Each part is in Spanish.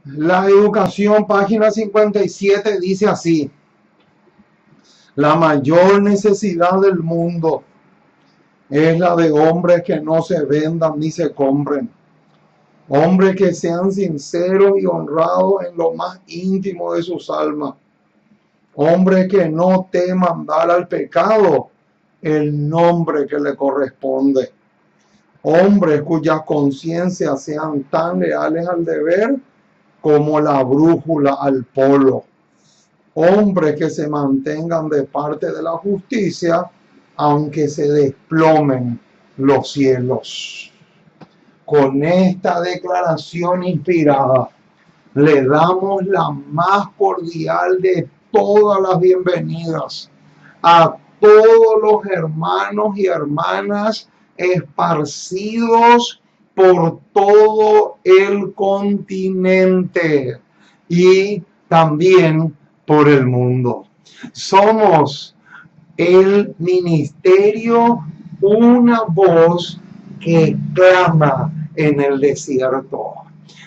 La educación, página 57, dice así: la mayor necesidad del mundo es la de hombres que no se vendan ni se compren, hombres que sean sinceros y honrados en lo más íntimo de sus almas, hombres que no teman dar al pecado el nombre que le corresponde, hombres cuyas conciencias sean tan leales al deber como la brújula al polo, hombres que se mantengan de parte de la justicia aunque se desplomen los cielos. Con esta declaración inspirada le damos la más cordial de todas las bienvenidas a todos los hermanos y hermanas esparcidos por todo el continente y también por el mundo. Somos el ministerio, una voz que clama en el desierto.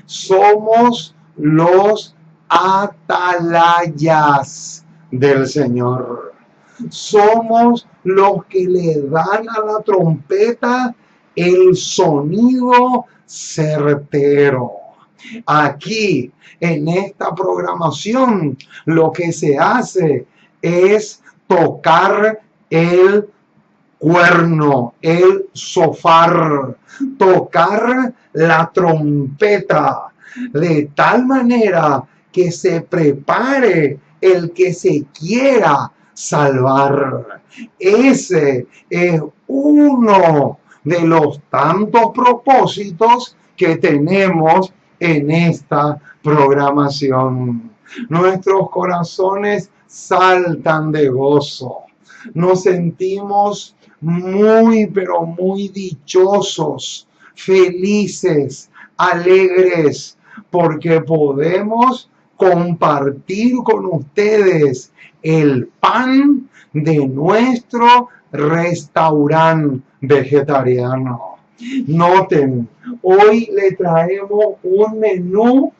Somos los atalayas del Señor. Somos los que le dan a la trompeta el sonido certero. Aquí, en esta programación, lo que se hace es tocar el cuerno, el shofar, tocar la trompeta, de tal manera que se prepare el que se quiera salvar. Ese es uno de los tantos propósitos que tenemos en esta programación. Nuestros corazones saltan de gozo. Nos sentimos muy, pero muy dichosos, felices, alegres, porque podemos compartir con ustedes el pan de nuestro restaurante vegetariano. Noten, hoy le traemos un menú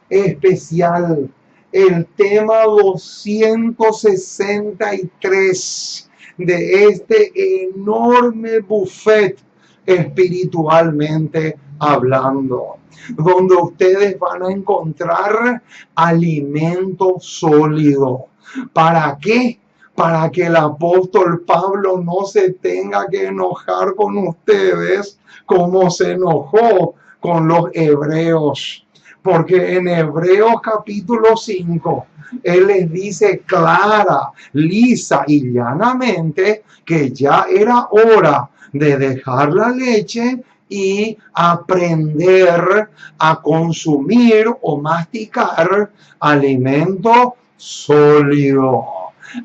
especial, el tema 263 de este enorme buffet espiritualmente hablando, donde ustedes van a encontrar alimento sólido. ¿Para qué? Para que el apóstol Pablo no se tenga que enojar con ustedes como se enojó con los hebreos. Porque en Hebreos capítulo 5, él les dice clara, lisa y llanamente que ya era hora de dejar la leche y aprender a consumir o masticar alimento sólido.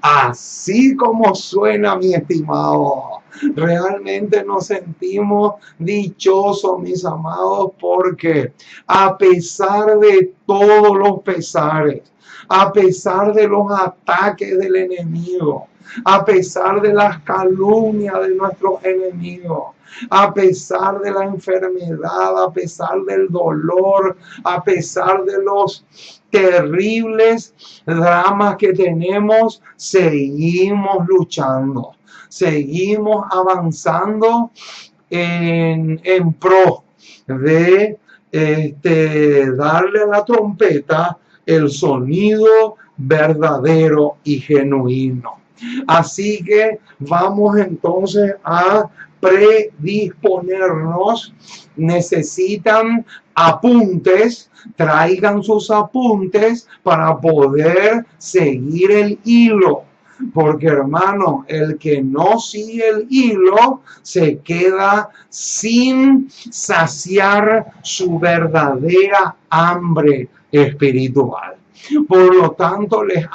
Así como suena, mi estimado. Realmente nos sentimos dichosos, mis amados, porque a pesar de todos los pesares, a pesar de los ataques del enemigo, a pesar de las calumnias de nuestros enemigos, a pesar de la enfermedad, a pesar del dolor, a pesar de los terribles dramas que tenemos, seguimos luchando, seguimos avanzando en pro de darle a la trompeta el sonido verdadero y genuino. Así que vamos entonces a predisponernos. Necesitan apuntes, traigan sus apuntes para poder seguir el hilo. Porque, hermano, el que no sigue el hilo se queda sin saciar su verdadera hambre espiritual. Por lo tanto, les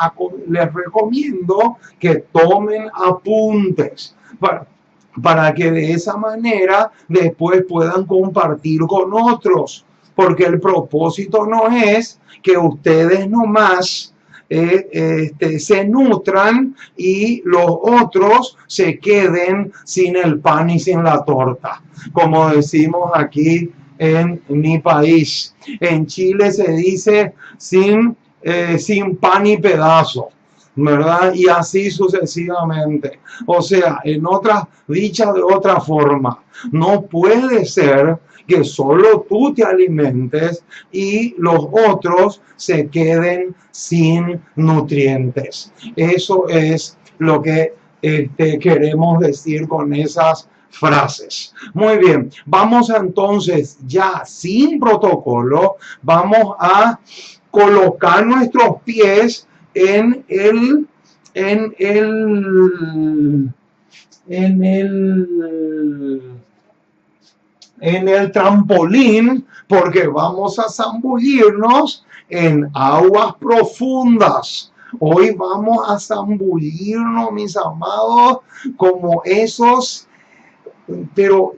recomiendo que tomen apuntes para que de esa manera después puedan compartir con otros. Porque el propósito no es que ustedes nomás se nutran y los otros se queden sin el pan y sin la torta, como decimos aquí en mi país. En Chile se dice sin pan y pedazo, ¿verdad? Y así sucesivamente. O sea, dicha de otra forma, no puede ser que solo tú te alimentes y los otros se queden sin nutrientes. Eso es lo que queremos decir con esas frases. Muy bien, vamos entonces ya sin protocolo, vamos a colocar nuestros pies en el en el en el en el trampolín, porque vamos a zambullirnos en aguas profundas. Hoy vamos a zambullirnos, mis amados, como esos, pero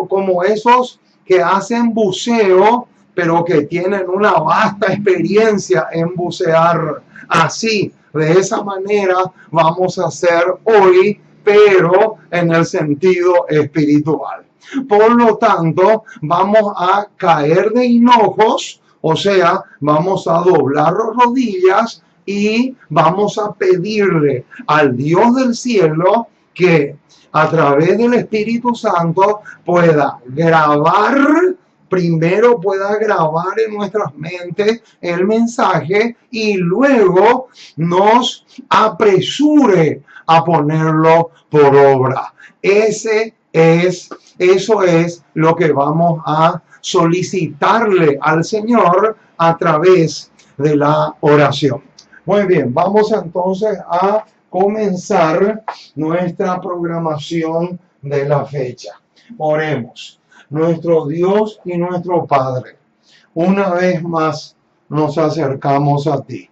como esos que hacen buceo, pero que tienen una vasta experiencia en bucear. Así, de esa manera vamos a hacer hoy, pero en el sentido espiritual. Por lo tanto, vamos a caer de hinojos, o sea, vamos a doblar las rodillas y vamos a pedirle al Dios del cielo que a través del Espíritu Santo primero pueda grabar en nuestras mentes el mensaje y luego nos apresure a ponerlo por obra. Eso es lo que vamos a solicitarle al Señor a través de la oración. Muy bien, vamos entonces a comenzar nuestra programación de la fecha. Oremos. Nuestro Dios y nuestro Padre, una vez más nos acercamos a ti.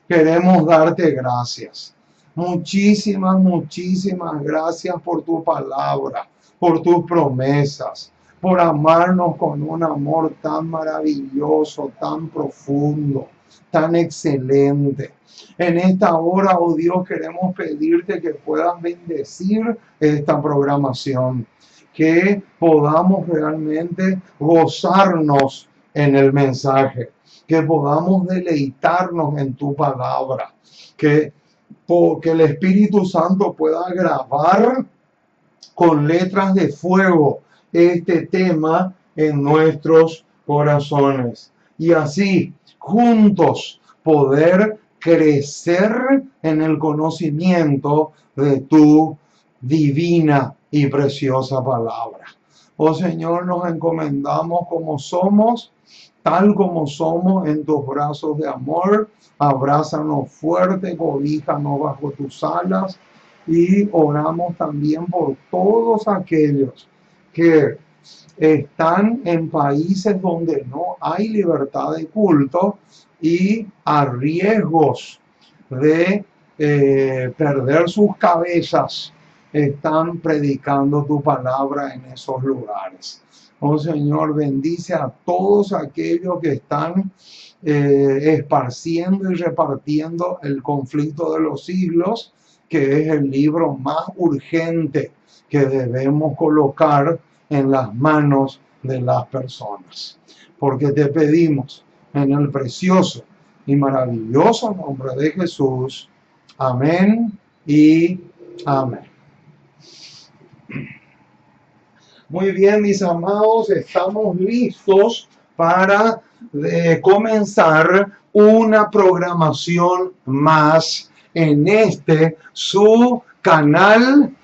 Queremos darte gracias. Muchísimas, muchísimas gracias por tu palabra, por tus promesas, por amarnos con un amor tan maravilloso, tan profundo, tan excelente. En esta hora, oh Dios, queremos pedirte que puedas bendecir esta programación, que podamos realmente gozarnos en el mensaje, que podamos deleitarnos en tu palabra, que el Espíritu Santo pueda grabar con letras de fuego este tema en nuestros corazones y así juntos poder crecer en el conocimiento de tu divina y preciosa palabra. Oh Señor, nos encomendamos como somos, tal como somos en tus brazos de amor. Abrázanos fuerte, cobíjanos bajo tus alas y oramos también por todos aquellos que están en países donde no hay libertad de culto y a riesgos de perder sus cabezas, están predicando tu palabra en esos lugares. Oh Señor, bendice a todos aquellos que están esparciendo y repartiendo el conflicto de los siglos, que es el libro más urgente que debemos colocar en las manos de las personas. Porque te pedimos en el precioso y maravilloso nombre de Jesús. Amén y amén. Muy bien, mis amados, estamos listos para comenzar una programación más en su canal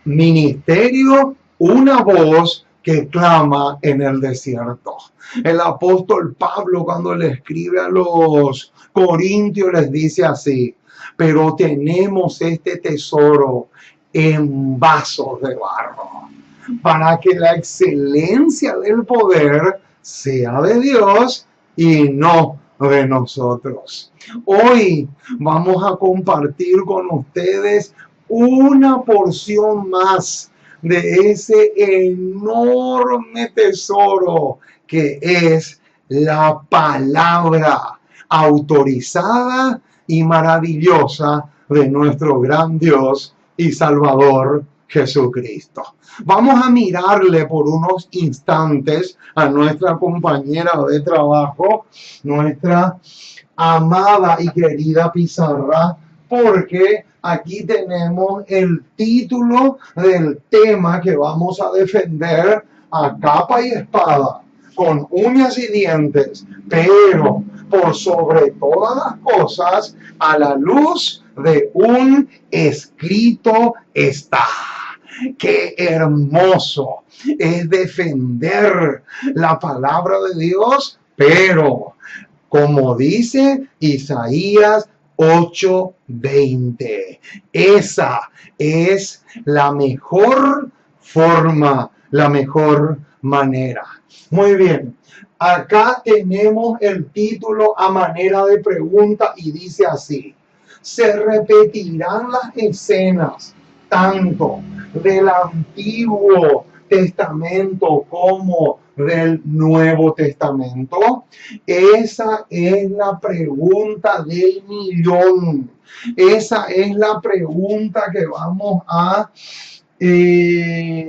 Ministerio, una voz que clama en el desierto. El apóstol Pablo, cuando le escribe a los corintios, les dice así: pero tenemos este tesoro en vasos de barro, para que la excelencia del poder sea de Dios y no de nosotros. Hoy vamos a compartir con ustedes una porción más de ese enorme tesoro que es la palabra autorizada y maravillosa de nuestro gran Dios y Salvador Jesucristo. Vamos a mirarle por unos instantes a nuestra compañera de trabajo, nuestra amada y querida pizarra, porque aquí tenemos el título del tema que vamos a defender a capa y espada, con uñas y dientes, pero por sobre todas las cosas, a la luz de un escrito está. Qué hermoso es defender la palabra de Dios, pero como dice Isaías 8:20, esa es la mejor forma, la mejor manera. Muy bien, acá tenemos el título a manera de pregunta y dice así: se repetirán las escenas tanto del Antiguo Testamento como del Nuevo Testamento. Esa es la pregunta del millón. Esa es la pregunta que vamos a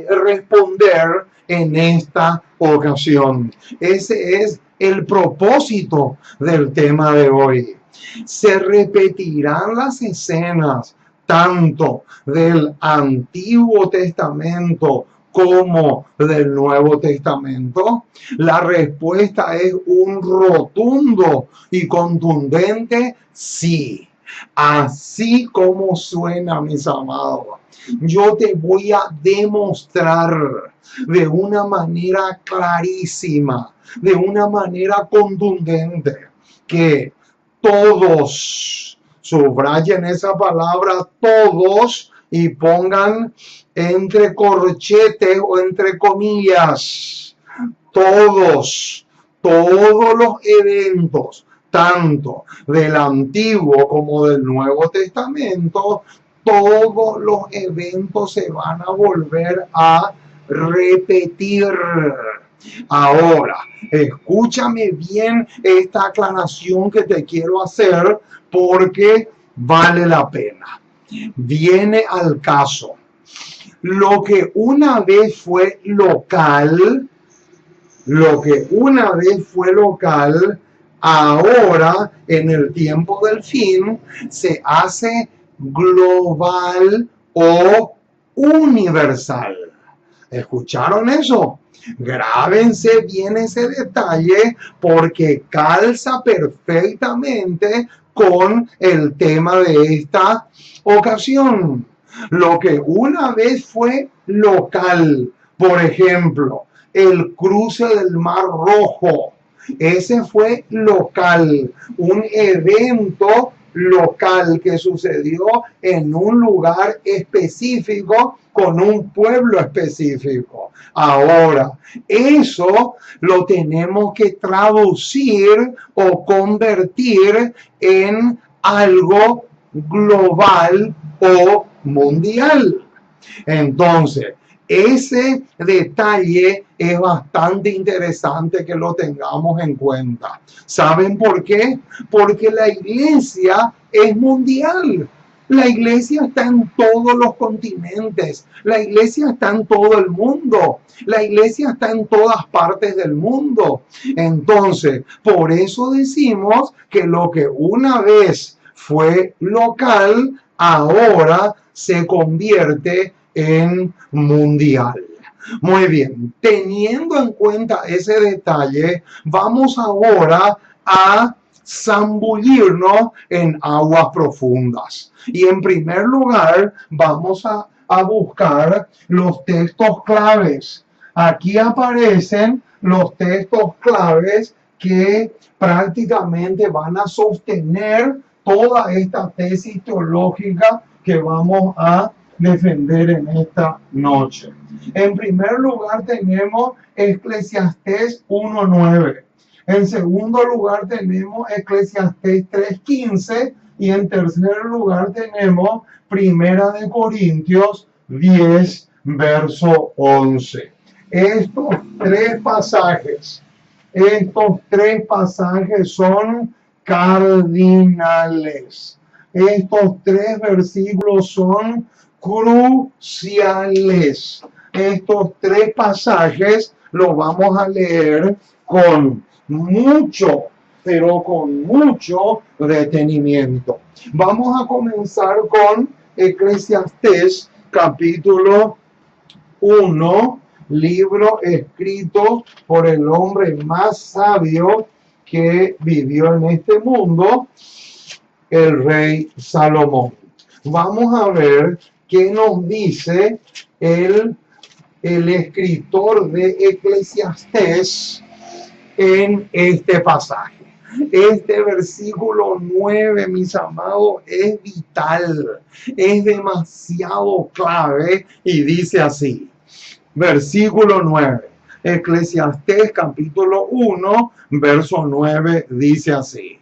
responder en esta ocasión. Ese es el propósito del tema de hoy. Se repetirán las escenas tanto del Antiguo Testamento como del Nuevo Testamento. La respuesta es un rotundo y contundente sí. Así como suena, mis amados. Yo te voy a demostrar de una manera clarísima, de una manera contundente, que todos, subrayen esa palabra todos y pongan entre corchetes o entre comillas, todos los eventos, tanto del Antiguo como del Nuevo Testamento, todos los eventos se van a volver a repetir. Ahora, escúchame bien esta aclaración que te quiero hacer porque vale la pena. Viene al caso. Lo que una vez fue local, ahora en el tiempo del fin se hace global o universal. ¿Escucharon eso? Grábense bien ese detalle porque calza perfectamente con el tema de esta ocasión. Lo que una vez fue local, por ejemplo, el cruce del Mar Rojo, ese fue local, un evento local que sucedió en un lugar específico con un pueblo específico. Ahora, eso lo tenemos que traducir o convertir en algo global o mundial. Entonces, ese detalle es bastante interesante que lo tengamos en cuenta. ¿Saben por qué? Porque la iglesia es mundial. La iglesia está en todos los continentes. La iglesia está en todo el mundo. La iglesia está en todas partes del mundo. Entonces, por eso decimos que lo que una vez fue local, ahora se convierte en mundial. Muy bien, teniendo en cuenta ese detalle, vamos ahora a zambullirnos en aguas profundas. Y en primer lugar, vamos a buscar los textos claves. Aquí aparecen los textos claves que prácticamente van a sostener toda esta tesis teológica que vamos a defender en esta noche. En primer lugar tenemos Eclesiastés 1:9. En segundo lugar tenemos Eclesiastés 3:15 y en tercer lugar tenemos Primera de Corintios 10, verso 11. Estos tres pasajes son cardinales. Estos tres versículos son cruciales. Estos tres pasajes los vamos a leer con mucho, pero con mucho detenimiento. Vamos a comenzar con Eclesiastés capítulo 1, libro escrito por el hombre más sabio que vivió en este mundo, el rey Salomón. Vamos a ver qué nos dice el escritor de Eclesiastés en este pasaje. Este versículo 9, mis amados, es vital, es demasiado clave y dice así. Versículo 9, Eclesiastés capítulo 1, verso 9, dice así.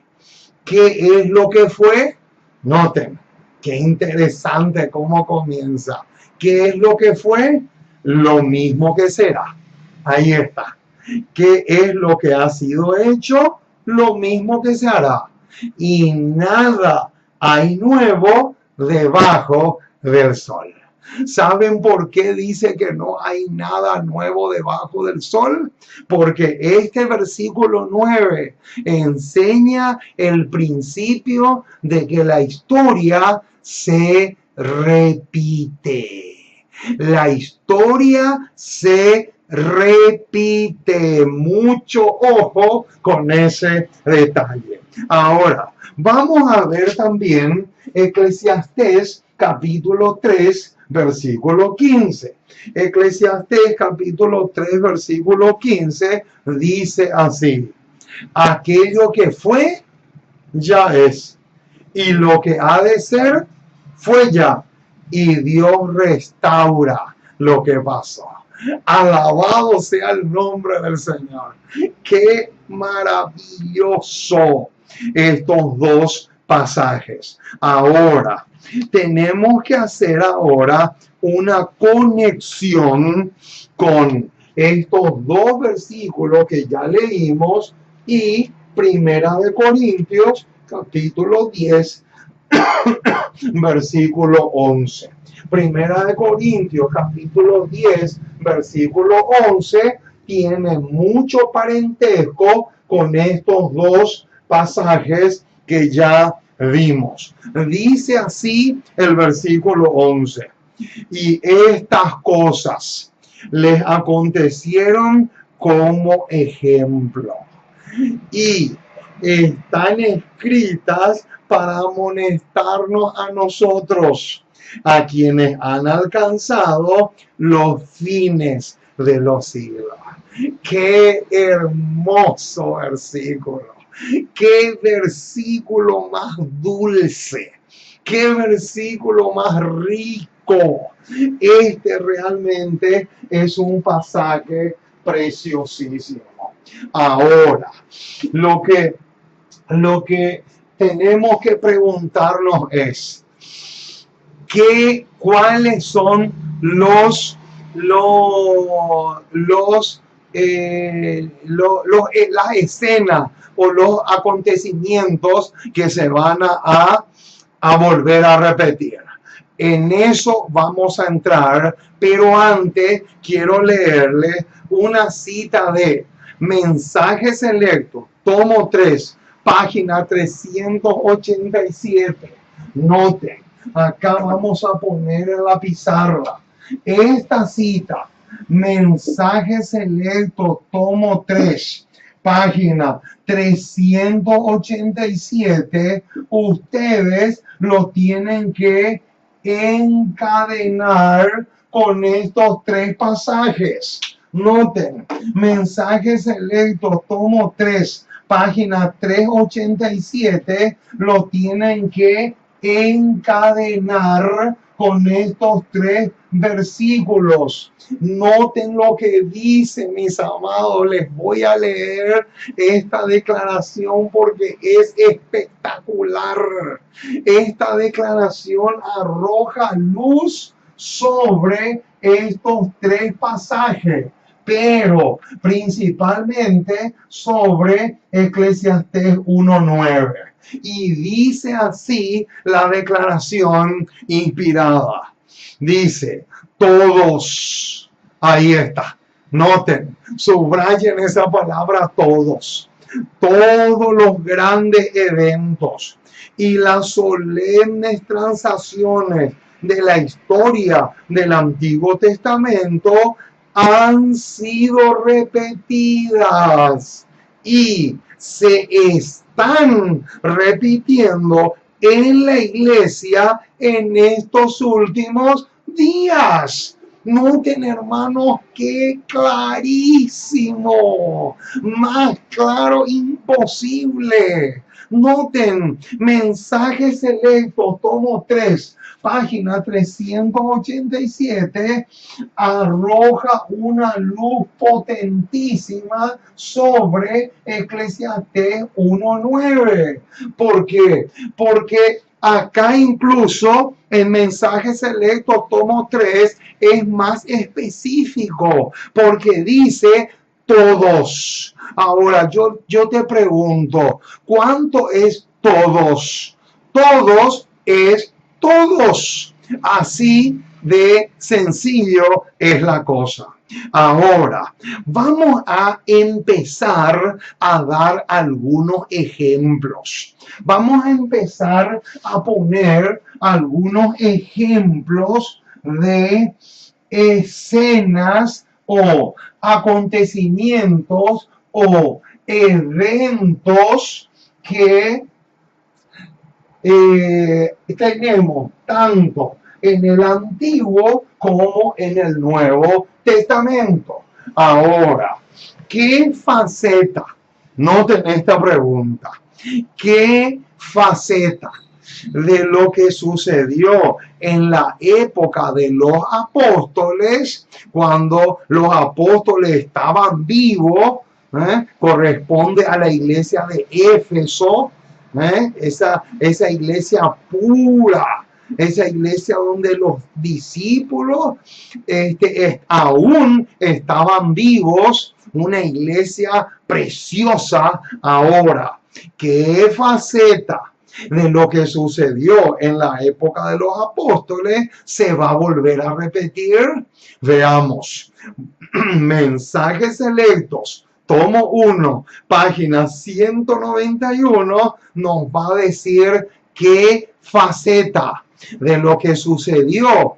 ¿Qué es lo que fue? Noten, qué interesante cómo comienza. ¿Qué es lo que fue? Lo mismo que será. Ahí está. ¿Qué es lo que ha sido hecho? Lo mismo que se hará. Y nada hay nuevo debajo del sol. ¿Saben por qué dice que no hay nada nuevo debajo del sol? Porque este versículo 9 enseña el principio de que la historia se repite. La historia se repite. Mucho ojo con ese detalle. Ahora, vamos a ver también Eclesiastés capítulo 3, versículo 15. Eclesiastés capítulo 3, versículo 15 dice así. Aquello que fue, ya es. Y lo que ha de ser, fue ya. Y Dios restaura lo que pasó. Alabado sea el nombre del Señor. Qué maravilloso estos dos pasajes. Ahora, tenemos que hacer ahora una conexión con estos dos versículos que ya leímos y Primera de Corintios, capítulo 10, versículo 11. Primera de Corintios, capítulo 10, versículo 11, tiene mucho parentesco con estos dos pasajes que ya vimos. Dice así el versículo 11. Y estas cosas les acontecieron como ejemplo. Y están escritas para amonestarnos a nosotros, a quienes han alcanzado los fines de los siglos. Qué hermoso versículo. Qué versículo más dulce. Qué versículo más rico. Este realmente es un pasaje preciosísimo. Ahora, lo que tenemos que preguntarnos es cuáles son las escenas o los acontecimientos que se van a volver a repetir. En eso vamos a entrar, pero antes quiero leerle una cita de Mensajes Selectos, tomo 3, página 387. Noten, acá vamos a poner en la pizarra esta cita, Mensajes Selectos, tomo 3, página 387. Ustedes lo tienen que encadenar con estos tres pasajes. Noten, Mensajes Selectos, tomo 3, página 387, lo tienen que encadenar con estos tres versículos. Noten lo que dice, mis amados. Les voy a leer esta declaración porque es espectacular. Esta declaración arroja luz sobre estos tres pasajes, pero principalmente sobre Eclesiastés 1:9. Y dice así la declaración inspirada. Dice, todos. Ahí está. Noten, subrayen esa palabra todos. Todos los grandes eventos y las solemnes transacciones de la historia del Antiguo Testamento han sido repetidas y se están repitiendo en la iglesia en estos últimos días. Noten, hermanos, qué clarísimo, más claro imposible. Noten, Mensajes Selectos, tomo 3, página 387, arroja una luz potentísima sobre Eclesiastés 1:9. ¿Por qué? Porque acá incluso en Mensajes Selectos, tomo 3, es más específico, porque dice todos. Ahora, yo te pregunto, ¿cuánto es todos? Todos es todos. Así de sencillo es la cosa. Ahora, vamos a empezar a dar algunos ejemplos. Vamos a empezar a poner algunos ejemplos de escenas o acontecimientos o eventos que tenemos tanto en el Antiguo como en el Nuevo Testamento. Ahora, ¿qué faceta? Noten esta pregunta. ¿Qué faceta de lo que sucedió en la época de los apóstoles, cuando los apóstoles estaban vivos, corresponde a la iglesia de Éfeso, esa iglesia pura, esa iglesia donde los discípulos aún estaban vivos, una iglesia preciosa. Ahora, ¿qué faceta de lo que sucedió en la época de los apóstoles se va a volver a repetir? Veamos. Mensajes Selectos, tomo 1, página 191, nos va a decir qué faceta de lo que sucedió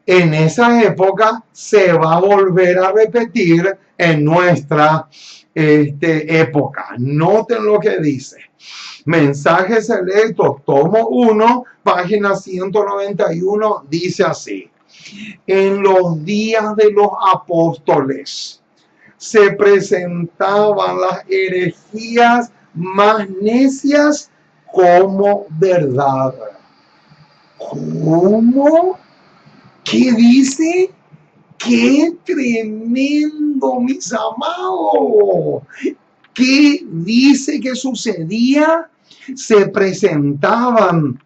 en esa época se va a volver a repetir en nuestra época. Noten lo que dice. Mensajes Selectos, tomo 1, página 191, dice así. En los días de los apóstoles se presentaban las herejías más necias como verdad. ¿Cómo? ¿Qué dice? ¡Qué tremendo, mis amados! ¿Qué dice que sucedía? Se presentaban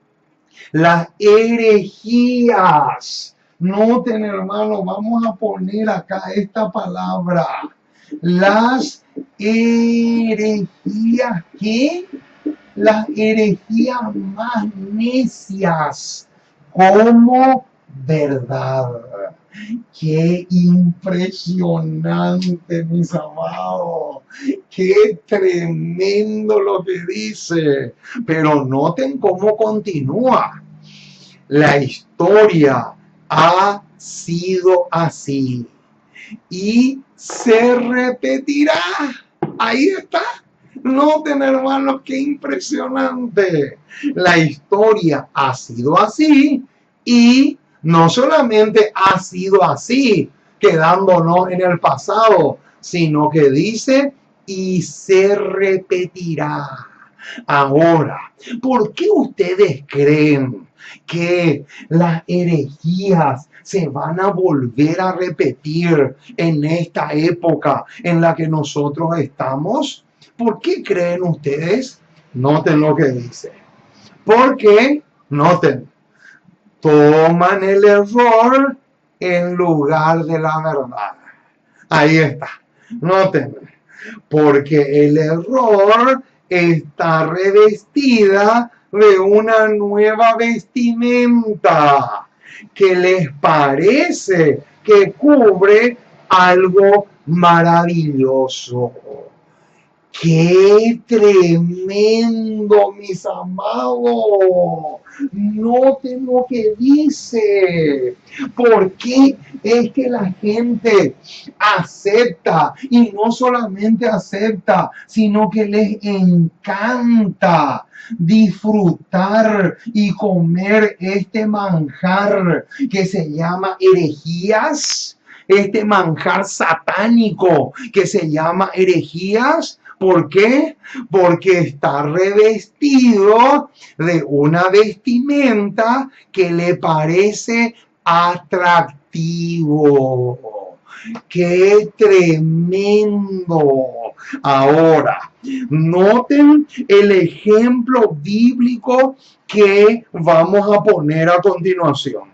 las herejías. Noten, hermano, vamos a poner acá esta palabra. Las herejías, ¿qué? Las herejías más necias como verdad. Qué impresionante, mis amados. Qué tremendo lo que dice. Pero noten cómo continúa. La historia ha sido así y se repetirá. Ahí está. Noten, hermanos, qué impresionante. La historia ha sido así y no solamente ha sido así, quedándonos en el pasado, sino que dice, y se repetirá. Ahora, ¿por qué ustedes creen que las herejías se van a volver a repetir en esta época en la que nosotros estamos? ¿Por qué creen ustedes? Noten lo que dice. Porque, noten, toman el error en lugar de la verdad. Ahí está. Noten, porque el error está revestida de una nueva vestimenta. que les parece que cubre algo maravilloso. ¡Qué tremendo, mis amados! Noten lo que dice. ¿Por qué es que la gente acepta? Y no solamente acepta, sino que les encanta disfrutar y comer este manjar que se llama herejías, este manjar satánico que se llama herejías. ¿Por qué? Porque está revestido de una vestimenta que le parece atractivo. ¡Qué tremendo! Ahora, noten el ejemplo bíblico que vamos a poner a continuación.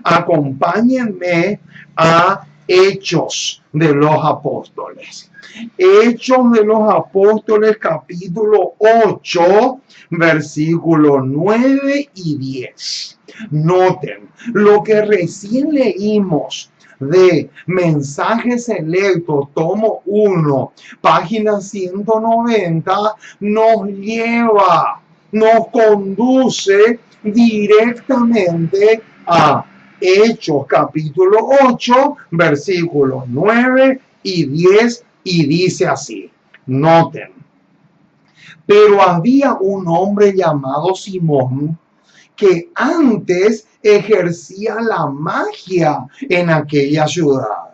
Acompáñenme a Hechos de los Apóstoles. Hechos de los Apóstoles, capítulo 8, versículos 9 y 10. Noten lo que recién leímos de Mensajes Selectos, tomo 1, página 190, nos conduce directamente a Hechos capítulo 8, versículos 9 y 10, y dice así, noten, pero había un hombre llamado Simón que antes ejercía la magia en aquella ciudad.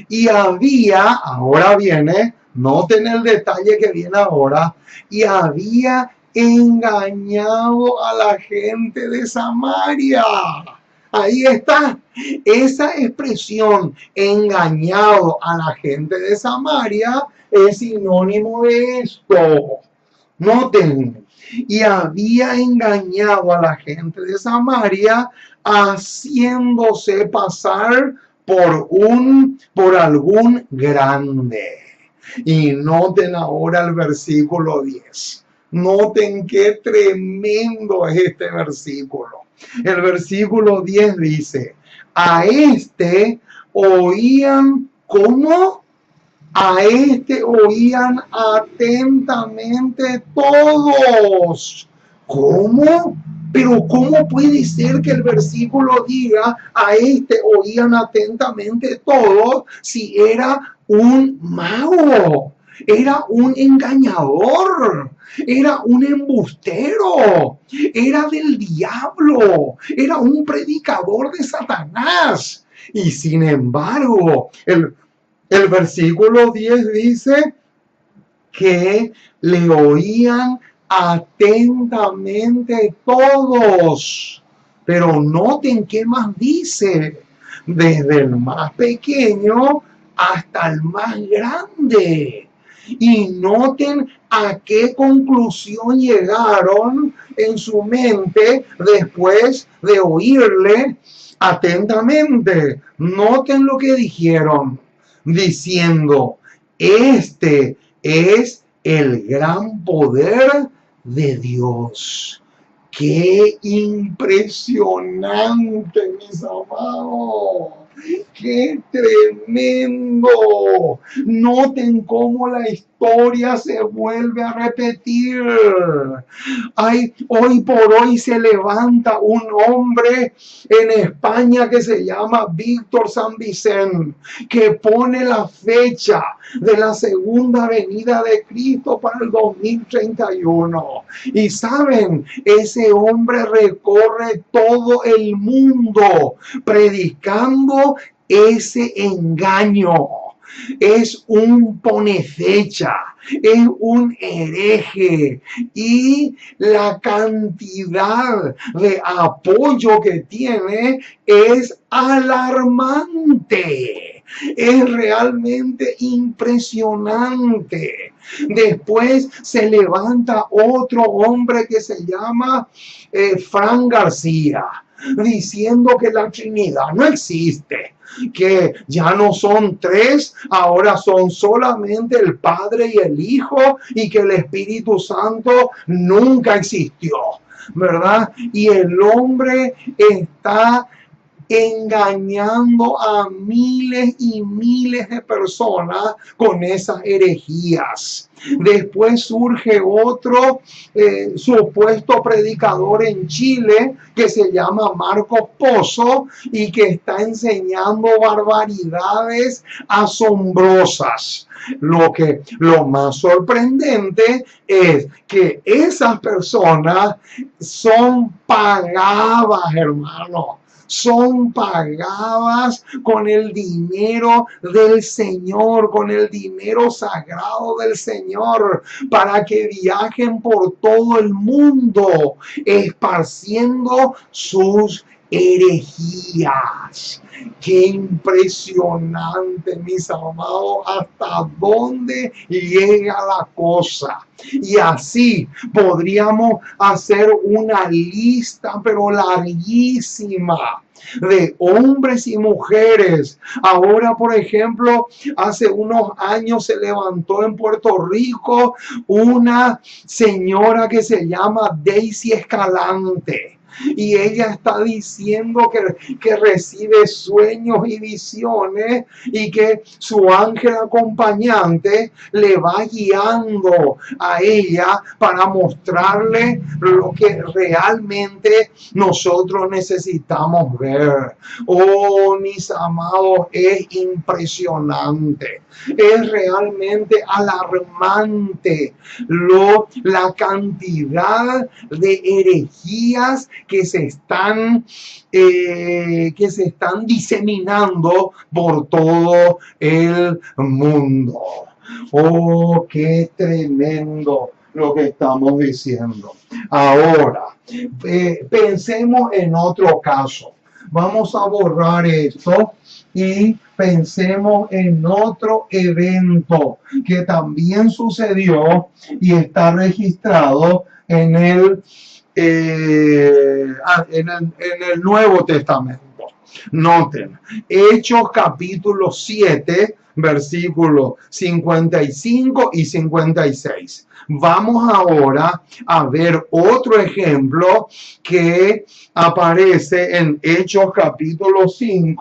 Y ahora viene, noten el detalle que viene ahora, y había engañado a la gente de Samaria. Ahí está, esa expresión, engañado a la gente de Samaria, es sinónimo de esto. Noten, y había engañado a la gente de Samaria, haciéndose pasar por algún grande. Y noten ahora el versículo 10. Noten qué tremendo es este versículo. El versículo 10 dice, a este oían, ¿cómo? A este oían atentamente todos. ¿Cómo? Pero ¿cómo puede ser que el versículo diga a este oían atentamente todos si era un mago? Era un engañador, era un embustero, era del diablo, era un predicador de Satanás. Y sin embargo, el versículo 10 dice que le oían atentamente todos. Pero noten qué más dice, desde el más pequeño hasta el más grande. Y noten a qué conclusión llegaron en su mente después de oírle atentamente. Noten lo que dijeron, diciendo, este es el gran poder de Dios. ¡Qué impresionante, mis amados! ¡Qué tremendo! Noten cómo la historia se vuelve a repetir. Hoy por hoy se levanta un hombre en España que se llama Víctor San Vicente, que pone la fecha de la segunda venida de Cristo para el 2031. Y saben, ese hombre recorre todo el mundo predicando ese engaño. Es un ponefecha, es un hereje, y la cantidad de apoyo que tiene es alarmante. Es realmente impresionante. Después se levanta otro hombre que se llama Fran García, diciendo que la Trinidad no existe, que ya no son tres, ahora son solamente el Padre y el Hijo, y que el Espíritu Santo nunca existió, ¿verdad? Y el hombre está engañando a miles y miles de personas con esas herejías. Después surge otro supuesto predicador en Chile que se llama Marcos Pozo y que está enseñando barbaridades asombrosas. Lo más sorprendente es que esas personas son pagadas, hermano. Son pagadas con el dinero del Señor, con el dinero sagrado del Señor, para que viajen por todo el mundo, esparciendo sus herejías. Qué impresionante, mis amados, hasta dónde llega la cosa. Y así podríamos hacer una lista, pero larguísima, de hombres y mujeres. Ahora, por ejemplo, hace unos años se levantó en Puerto Rico una señora que se llama Daisy Escalante. Y ella está diciendo que recibe sueños y visiones y que su ángel acompañante le va guiando a ella para mostrarle lo que realmente nosotros necesitamos ver. Oh, mis amados, es impresionante. Es realmente alarmante la cantidad de herejías que se están diseminando por todo el mundo. Oh, qué tremendo lo que estamos diciendo. Ahora, pensemos en otro caso. Vamos a borrar esto y pensemos en otro evento que también sucedió y está registrado en el Nuevo Testamento. Noten, Hechos capítulo 7, versículos 55 y 56. Vamos ahora a ver otro ejemplo que aparece en Hechos capítulo 7.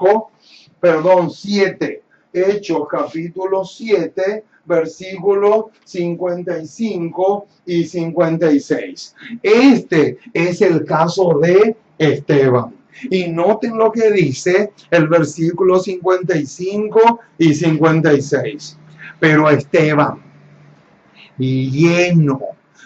Hechos capítulo 7, versículos 55 y 56. Este es el caso de Esteban. Y noten lo que dice el versículo 55 y 56. Pero Esteban, lleno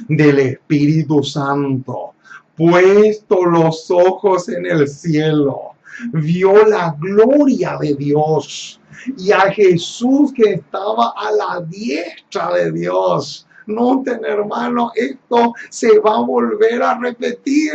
del Espíritu Santo, puesto los ojos en el cielo, vio la gloria de Dios y a Jesús que estaba a la diestra de Dios. Noten, hermano, esto se va a volver a repetir.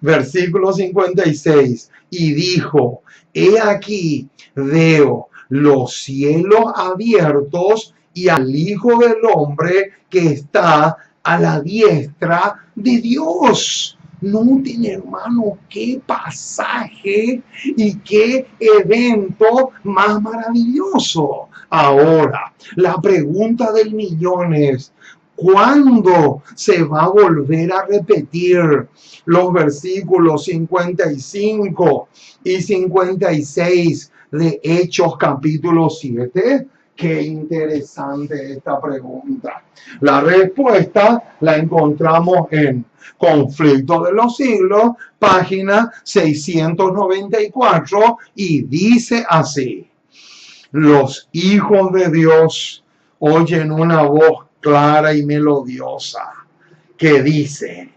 Versículo 56. Y dijo: he aquí, veo los cielos abiertos y al Hijo del Hombre que está a la diestra de Dios. Noten, hermano, qué pasaje y qué evento más maravilloso. Ahora, la pregunta del millón es: ¿cuándo se va a volver a repetir los versículos 55 y 56 de Hechos capítulo 7? Qué interesante esta pregunta. La respuesta la encontramos en Conflicto de los Siglos, página 694, y dice así: los hijos de Dios oyen una voz clara y melodiosa que dice: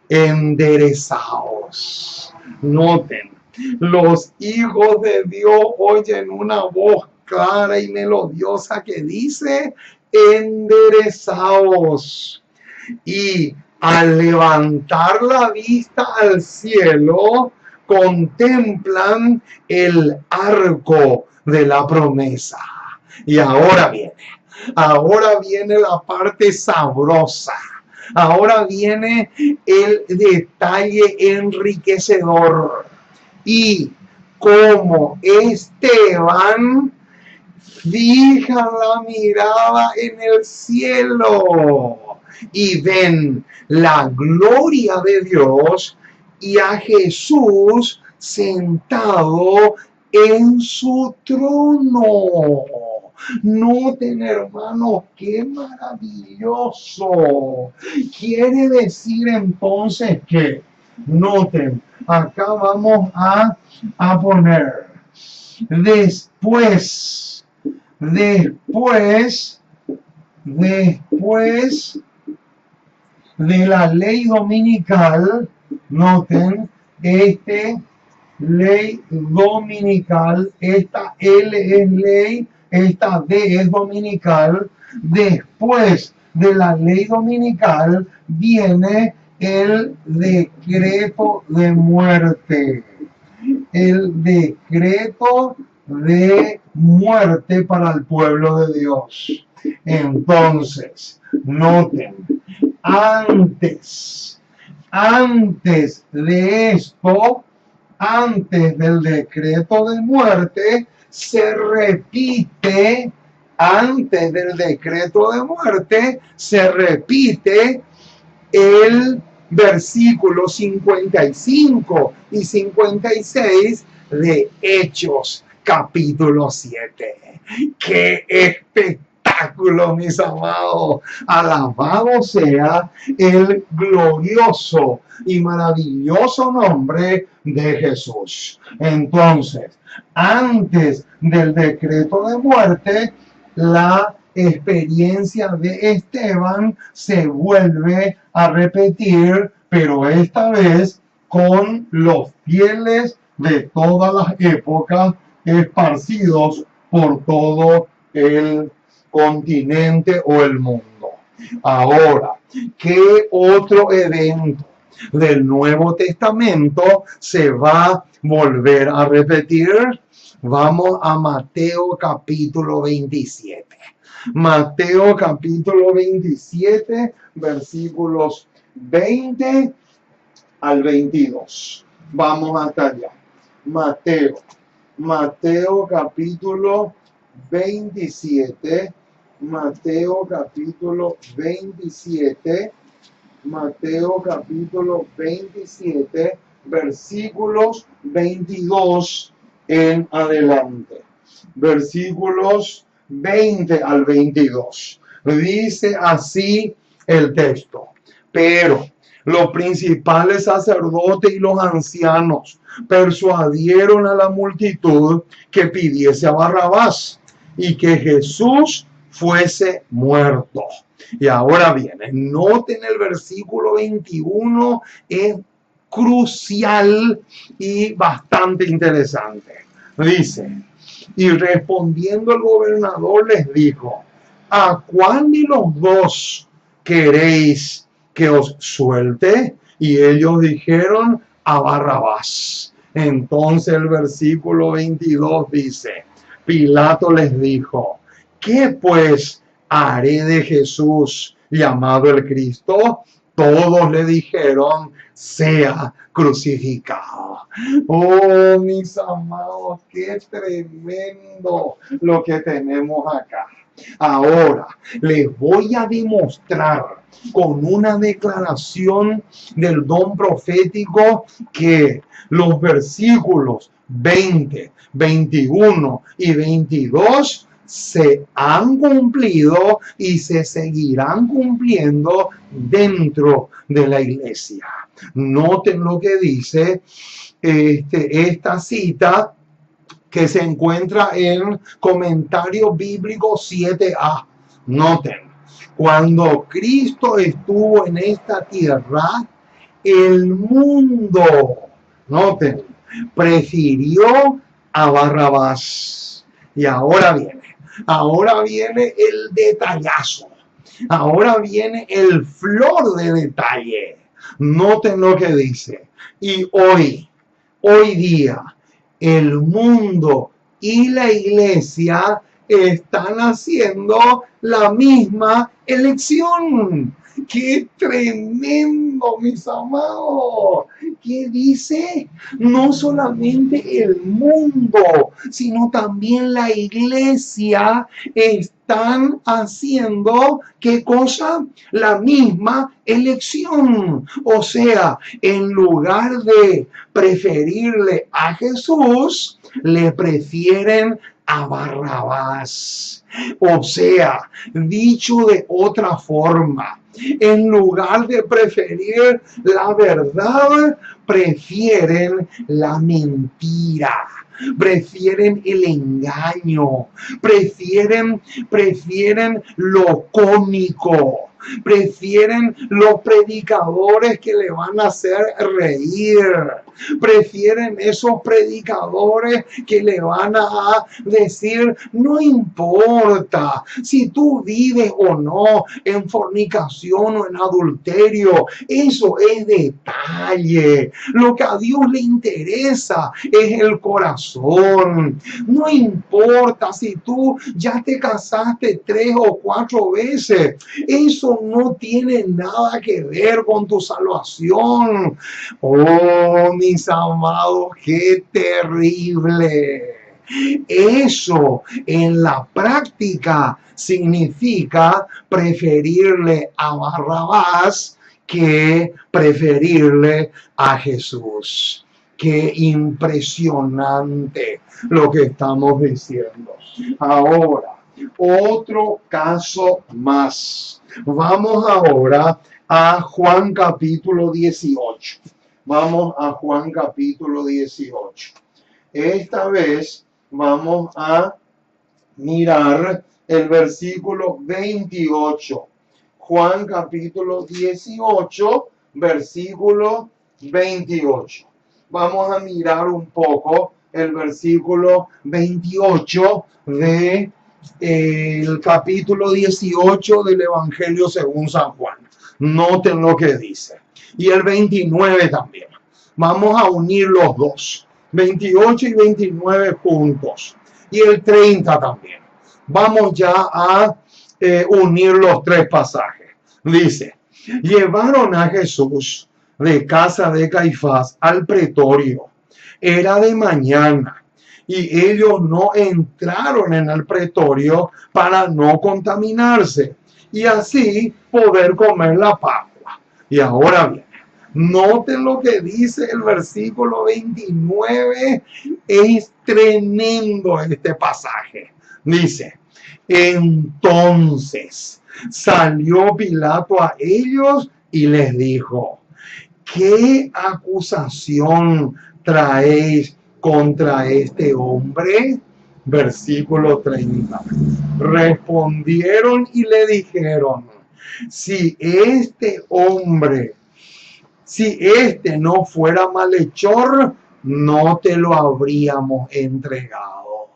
enderezaos. Noten, los hijos de Dios oyen una voz clara y melodiosa que dice: enderezaos. Y al levantar la vista al cielo, contemplan el arco de la promesa. Y ahora viene la parte sabrosa. Ahora viene el detalle enriquecedor. Y como Esteban fija la mirada en el cielo y ven la gloria de Dios y a Jesús sentado en su trono. Noten, hermanos, qué maravilloso. Quiere decir entonces que, noten, acá vamos a poner, después de la ley dominical, noten, ley dominical, esta L es ley, esta D es dominical. Después de la ley dominical viene el decreto de muerte. El decreto de muerte para el pueblo de Dios. Entonces, noten, antes de esto, antes del decreto de muerte, se repite, antes del decreto de muerte, se repite el versículo 55 y 56 de Hechos, capítulo 7. ¡Qué espectáculo, mis amados! Alabado sea el glorioso y maravilloso nombre de Jesús. Entonces, antes del decreto de muerte, la experiencia de Esteban se vuelve a repetir, pero esta vez con los fieles de todas las épocas esparcidos por todo el continente o el mundo. Ahora, ¿qué otro evento del Nuevo Testamento se va a volver a repetir? Vamos a Mateo capítulo 27. Mateo capítulo 27, versículos 20 al 22. Vamos hasta allá. Mateo capítulo 27. Mateo capítulo 27. Mateo capítulo 27, versículos 22 en adelante. Versículos 20 al 22. Dice así el texto: pero los principales sacerdotes y los ancianos persuadieron a la multitud que pidiese a Barrabás y que Jesús fuese muerto. Y ahora viene, noten el versículo 21, es crucial y bastante interesante. Dice: y respondiendo el gobernador les dijo: ¿a cuál de los dos queréis que os suelte? Y ellos dijeron: a Barrabás. Entonces el versículo 22 dice: Pilato les dijo: ¿qué pues haré de Jesús llamado el Cristo? Todos le dijeron: sea crucificado. Oh, mis amados, qué tremendo lo que tenemos acá. Ahora les voy a demostrar con una declaración del don profético que los versículos 20, 21 y 22 se han cumplido y se seguirán cumpliendo dentro de la iglesia. Noten lo que dice esta cita que se encuentra en Comentario Bíblico 7a. Noten, cuando Cristo estuvo en esta tierra, el mundo, noten, prefirió a Barrabás. Y ahora viene el detallazo. Ahora viene el flor de detalle. Noten lo que dice: y hoy día, el mundo y la iglesia están haciendo la misma elección. ¡Qué tremendo, mis amados! ¿Qué dice? No solamente el mundo, sino también la iglesia están haciendo, ¿qué cosa? La misma elección. O sea, en lugar de preferirle a Jesús, le prefieren a Barrabás. O sea, dicho de otra forma, en lugar de preferir la verdad, prefieren la mentira, prefieren el engaño, prefieren lo cómico, prefieren los predicadores que le van a hacer reír, prefieren esos predicadores que le van a decir, no importa si tú vives o no en fornicación o en adulterio, eso es detalle. Lo que a Dios le interesa es el corazón. No importa si tú ya te casaste 3 o 4 veces, eso no tiene nada que ver con tu salvación. Oh, mis amados, qué terrible. Eso en la práctica significa preferirle a Barrabás que preferirle a Jesús. Qué impresionante lo que estamos diciendo. Ahora, otro caso más. Vamos ahora a Juan capítulo 18. Vamos a Juan capítulo 18. Esta vez vamos a mirar el versículo 28. Juan capítulo 18, versículo 28. Vamos a mirar un poco el versículo 28 de el capítulo 18 del Evangelio según San Juan. Noten lo que dice. Y el 29 también. Vamos a unir los dos. 28 y 29 juntos. Y el 30 también. Vamos ya a unir los 3 pasajes. Dice, llevaron a Jesús de casa de Caifás al pretorio. Era de mañana. Y ellos no entraron en el pretorio para no contaminarse y así poder comer la Pascua. Y ahora bien, noten lo que dice el versículo 29, es tremendo este pasaje. Dice, entonces salió Pilato a ellos y les dijo, ¿qué acusación traéis contra este hombre? Versículo 30. Respondieron y le dijeron, si este no fuera malhechor, no te lo habríamos entregado.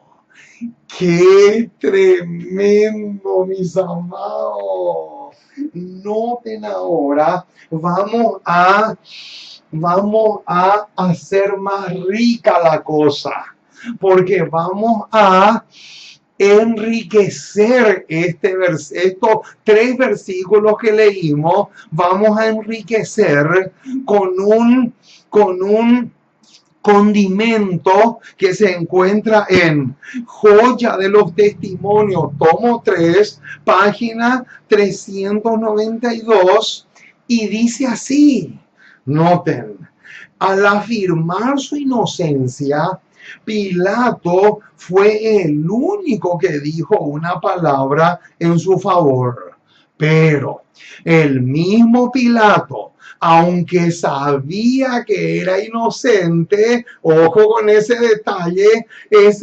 ¡Qué tremendo, mis amados! Noten ahora, vamos a hacer más rica la cosa, porque vamos a enriquecer estos 3 versículos que leímos, vamos a enriquecer con un condimento que se encuentra en Joya de los Testimonios, tomo 3, página 392, y dice así, noten, al afirmar su inocencia, Pilato fue el único que dijo una palabra en su favor. Pero el mismo Pilato, aunque sabía que era inocente, ojo con ese detalle es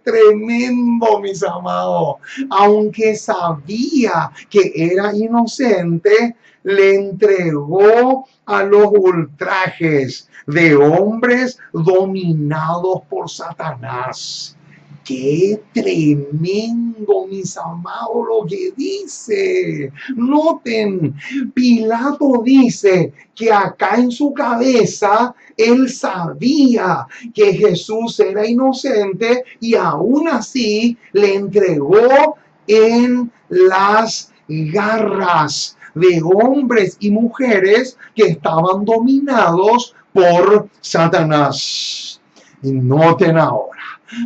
tremendo, mis amados. Aunque sabía que era inocente, le entregó a los ultrajes de hombres dominados por Satanás. Qué tremendo, mis amados, lo que dice. Noten, Pilato dice que acá en su cabeza él sabía que Jesús era inocente y aún así le entregó en las garras de hombres y mujeres que estaban dominados por Satanás. Y noten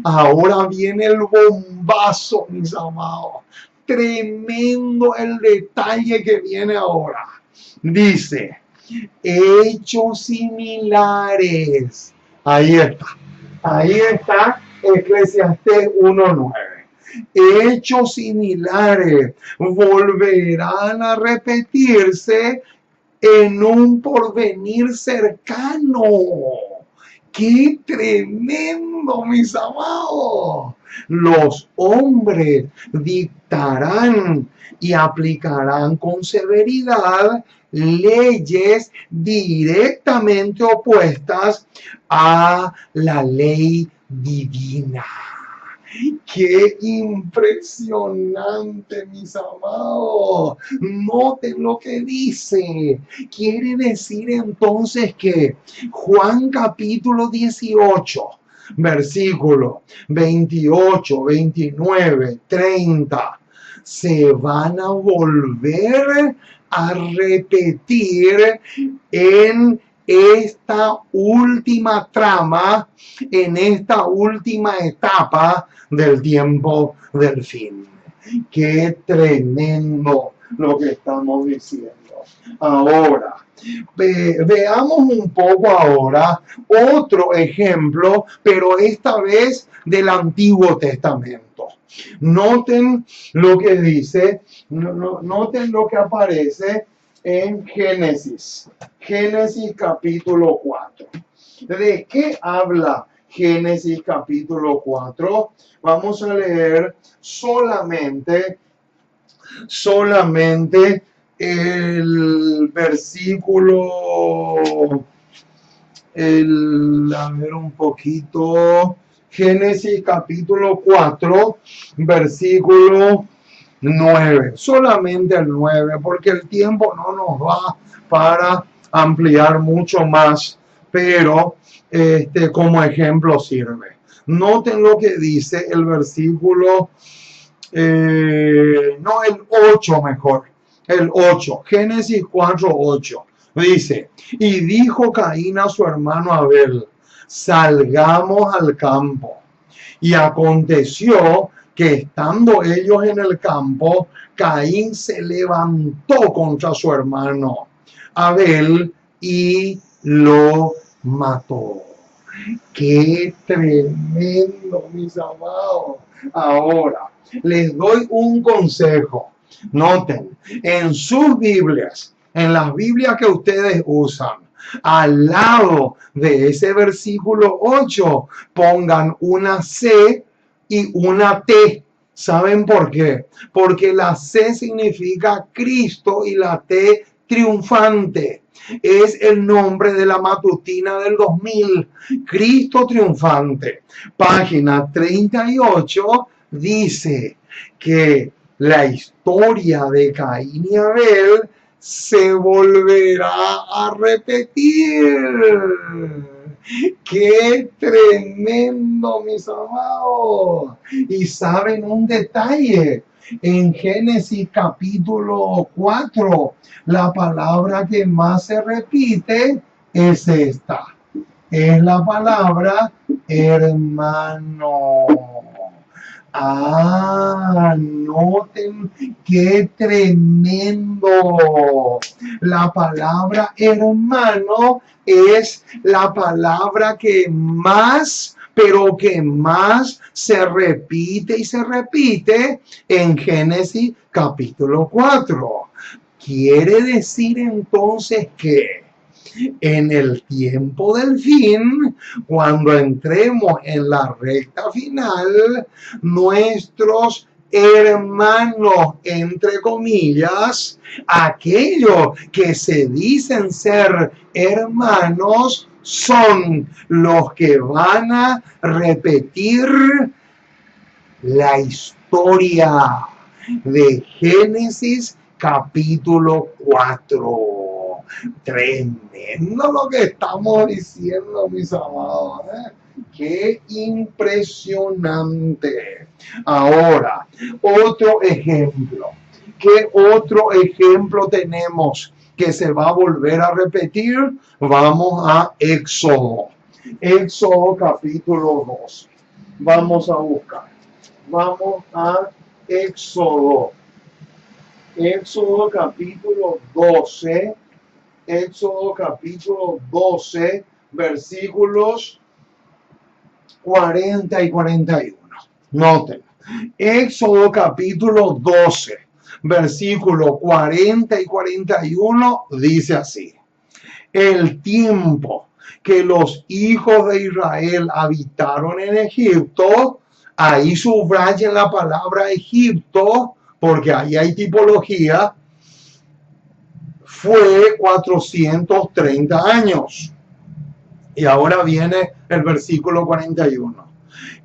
ahora viene el bombazo, mis amados. Tremendo el detalle que viene ahora. Dice, hechos similares. Ahí está Eclesiastés 1:9. Hechos similares volverán a repetirse en un porvenir cercano. ¡Qué tremendo, mis amados! Los hombres dictarán y aplicarán con severidad leyes directamente opuestas a la ley divina. ¡Qué impresionante, mis amados! Noten lo que dice. Quiere decir entonces que Juan capítulo 18, versículo 28, 29, 30, se van a volver a repetir en esta última trama, en esta última etapa del tiempo del fin. Qué tremendo lo que estamos diciendo. Ahora, veamos un poco ahora otro ejemplo, pero esta vez del Antiguo Testamento. Noten lo que dice, noten lo que aparece en Génesis capítulo 4. ¿De qué habla Génesis capítulo 4? Vamos a leer solamente el versículo, a ver un poquito, Génesis capítulo 4, versículo 9, solamente el 9, porque el tiempo no nos va para ampliar mucho más, pero como ejemplo sirve. Noten lo que dice el versículo, el 8 mejor, el 8, Génesis 4, 8, dice, y dijo Caín a su hermano Abel, salgamos al campo. Y aconteció que estando ellos en el campo, Caín se levantó contra su hermano Abel y lo mató. ¡Qué tremendo, mis amados! Ahora, les doy un consejo. Noten, en sus Biblias, en las Biblias que ustedes usan, al lado de ese versículo 8, pongan una C y una T. ¿Saben por qué? Porque la C significa Cristo y la T triunfante. Es el nombre de la matutina del 2000, Cristo triunfante. Página 38 dice que la historia de Caín y Abel se volverá a repetir. ¡Qué tremendo, mis amados! Y saben un detalle, en Génesis capítulo 4, la palabra que más se repite es esta. Es la palabra hermano. Noten qué tremendo. La palabra hermano es la palabra que más, pero que más se repite y se repite en Génesis capítulo 4. Quiere decir entonces que en el tiempo del fin, cuando entremos en la recta final, nuestros hermanos, entre comillas, aquellos que se dicen ser hermanos, son los que van a repetir la historia de Génesis capítulo 4. Tremendo lo que estamos diciendo, mis amados. Qué impresionante. Ahora, otro ejemplo. ¿Qué otro ejemplo tenemos que se va a volver a repetir? Vamos a Éxodo. Éxodo capítulo 2. Vamos a buscar. Vamos a Éxodo. Éxodo capítulo 12. Éxodo capítulo 12, versículos 40 y 41. Noten. Éxodo capítulo 12, versículos 40 y 41 dice así: el tiempo que los hijos de Israel habitaron en Egipto, ahí subrayen la palabra Egipto, porque ahí hay tipología, fue 430 años. Y ahora viene el versículo 41.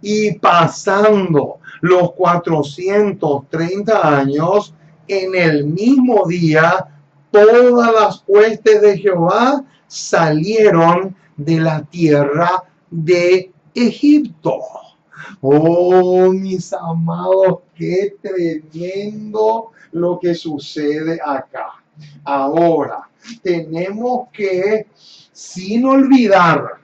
Y pasando los 430 años, en el mismo día, todas las huestes de Jehová salieron de la tierra de Egipto. Oh, mis amados, qué tremendo lo que sucede acá. Ahora, tenemos que, sin olvidar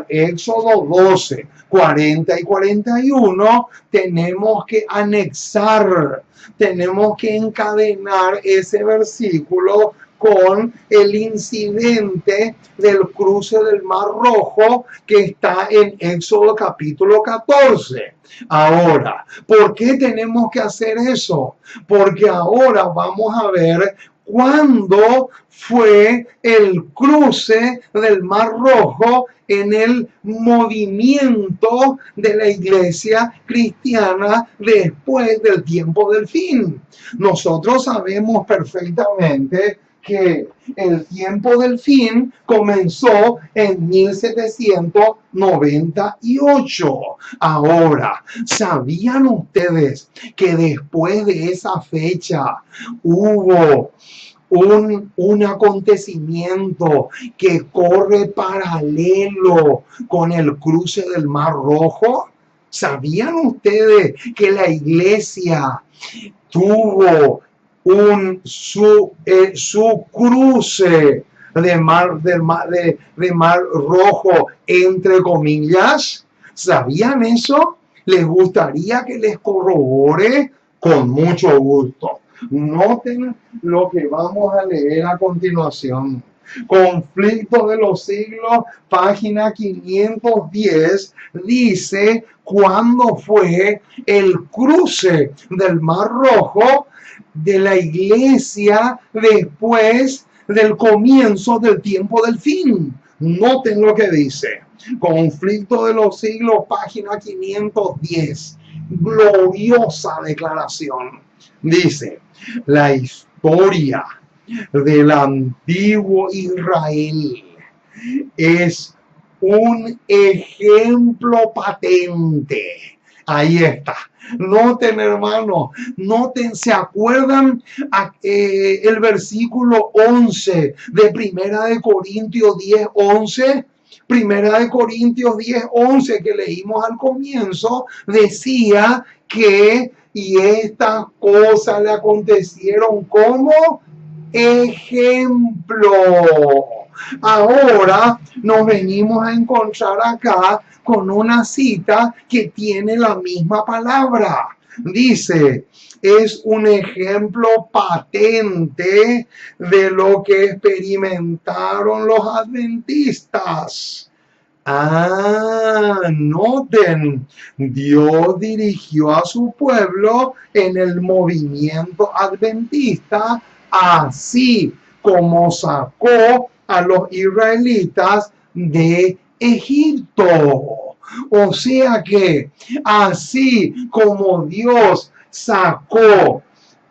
Éxodo 12, 40 y 41, tenemos que anexar, tenemos que encadenar ese versículo con el incidente del cruce del Mar Rojo que está en Éxodo capítulo 14. Ahora, ¿por qué tenemos que hacer eso? Porque ahora vamos a ver cuándo fue el cruce del Mar Rojo en el movimiento de la iglesia cristiana después del tiempo del fin. Nosotros sabemos perfectamente que el tiempo del fin comenzó en 1798. Ahora, ¿sabían ustedes que después de esa fecha hubo un acontecimiento que corre paralelo con el cruce del Mar Rojo? ¿Sabían ustedes que la iglesia tuvo su cruce de mar Rojo, entre comillas? ¿Sabían eso? ¿Les gustaría que les corrobore? Con mucho gusto. Noten lo que vamos a leer a continuación. Conflicto de los siglos, página 510, dice cuándo fue el cruce del Mar Rojo de la iglesia después del comienzo del tiempo del fin. Noten lo que dice. Conflicto de los siglos, página 510. Gloriosa declaración. Dice: la historia del antiguo Israel es un ejemplo patente. Ahí está. Noten, hermano, noten, ¿se acuerdan el versículo 11 de Primera de Corintios 10:11? Primera de Corintios 10:11 que leímos al comienzo, decía que y estas cosas le acontecieron como ejemplo. Ahora nos venimos a encontrar acá con una cita que tiene la misma palabra. Dice: es un ejemplo patente de lo que experimentaron los adventistas. Noten, Dios dirigió a su pueblo en el movimiento adventista, así como sacó a los israelitas de Egipto. O sea que así como Dios sacó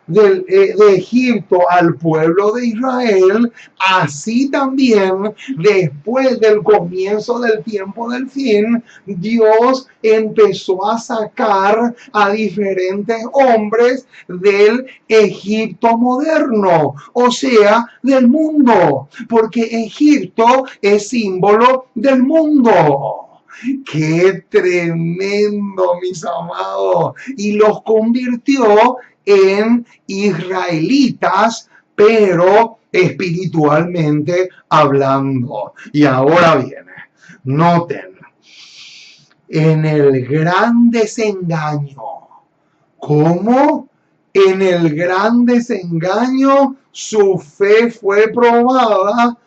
de Egipto al pueblo de Israel, así también después del comienzo del tiempo del fin, Dios empezó a sacar a diferentes hombres del Egipto moderno, o sea, del mundo, porque Egipto es símbolo del mundo. ¡Qué tremendo, mis amados! Y los convirtió en israelitas, pero espiritualmente hablando. Y ahora viene, noten, en el gran desengaño. ¿Cómo? En el gran desengaño su fe fue probada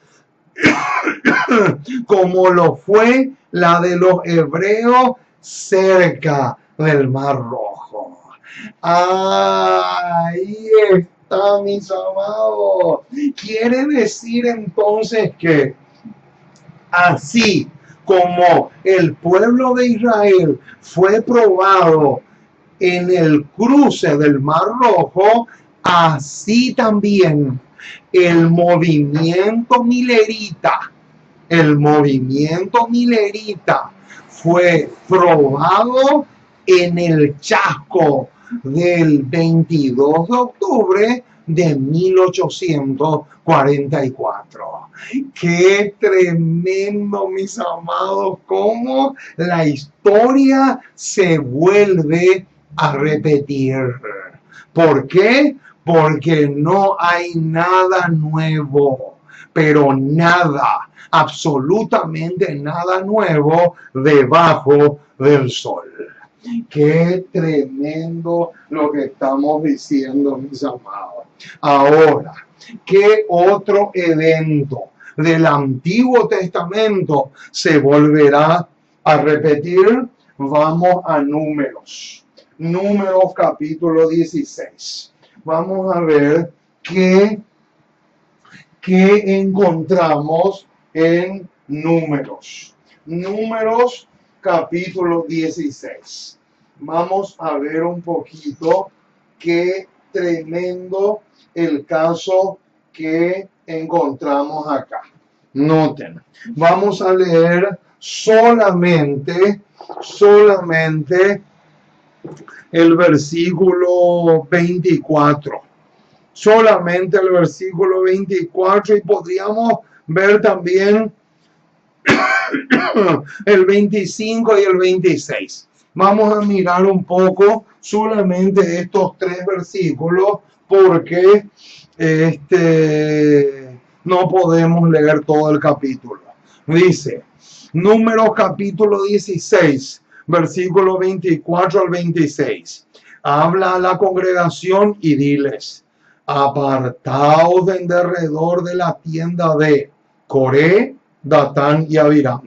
como lo fue la de los hebreos cerca del Mar Rojo. Ahí está, mis amados. Quiere decir entonces que así como el pueblo de Israel fue probado en el cruce del Mar Rojo, así también el movimiento milerita fue probado en el chasco del 22 de octubre de 1844. ¡Qué tremendo, mis amados! Cómo la historia se vuelve a repetir. ¿Por qué? Porque no hay nada nuevo, pero nada, absolutamente nada nuevo debajo del sol. Qué tremendo lo que estamos diciendo, mis amados. Ahora, ¿qué otro evento del Antiguo Testamento se volverá a repetir? Vamos a Números. Números capítulo 16. Vamos a ver qué encontramos en Números. Números capítulo 16. Vamos a ver un poquito qué tremendo el caso que encontramos acá. Noten, vamos a leer solamente el versículo 24. Solamente el versículo 24 y podríamos ver también el 25 y el 26. Vamos a mirar un poco solamente estos tres versículos porque no podemos leer todo el capítulo. Dice, Números capítulo 16, versículo 24 al 26. Habla a la congregación y diles, apartaos de en derredor de la tienda de Coré, Datán y Abiram.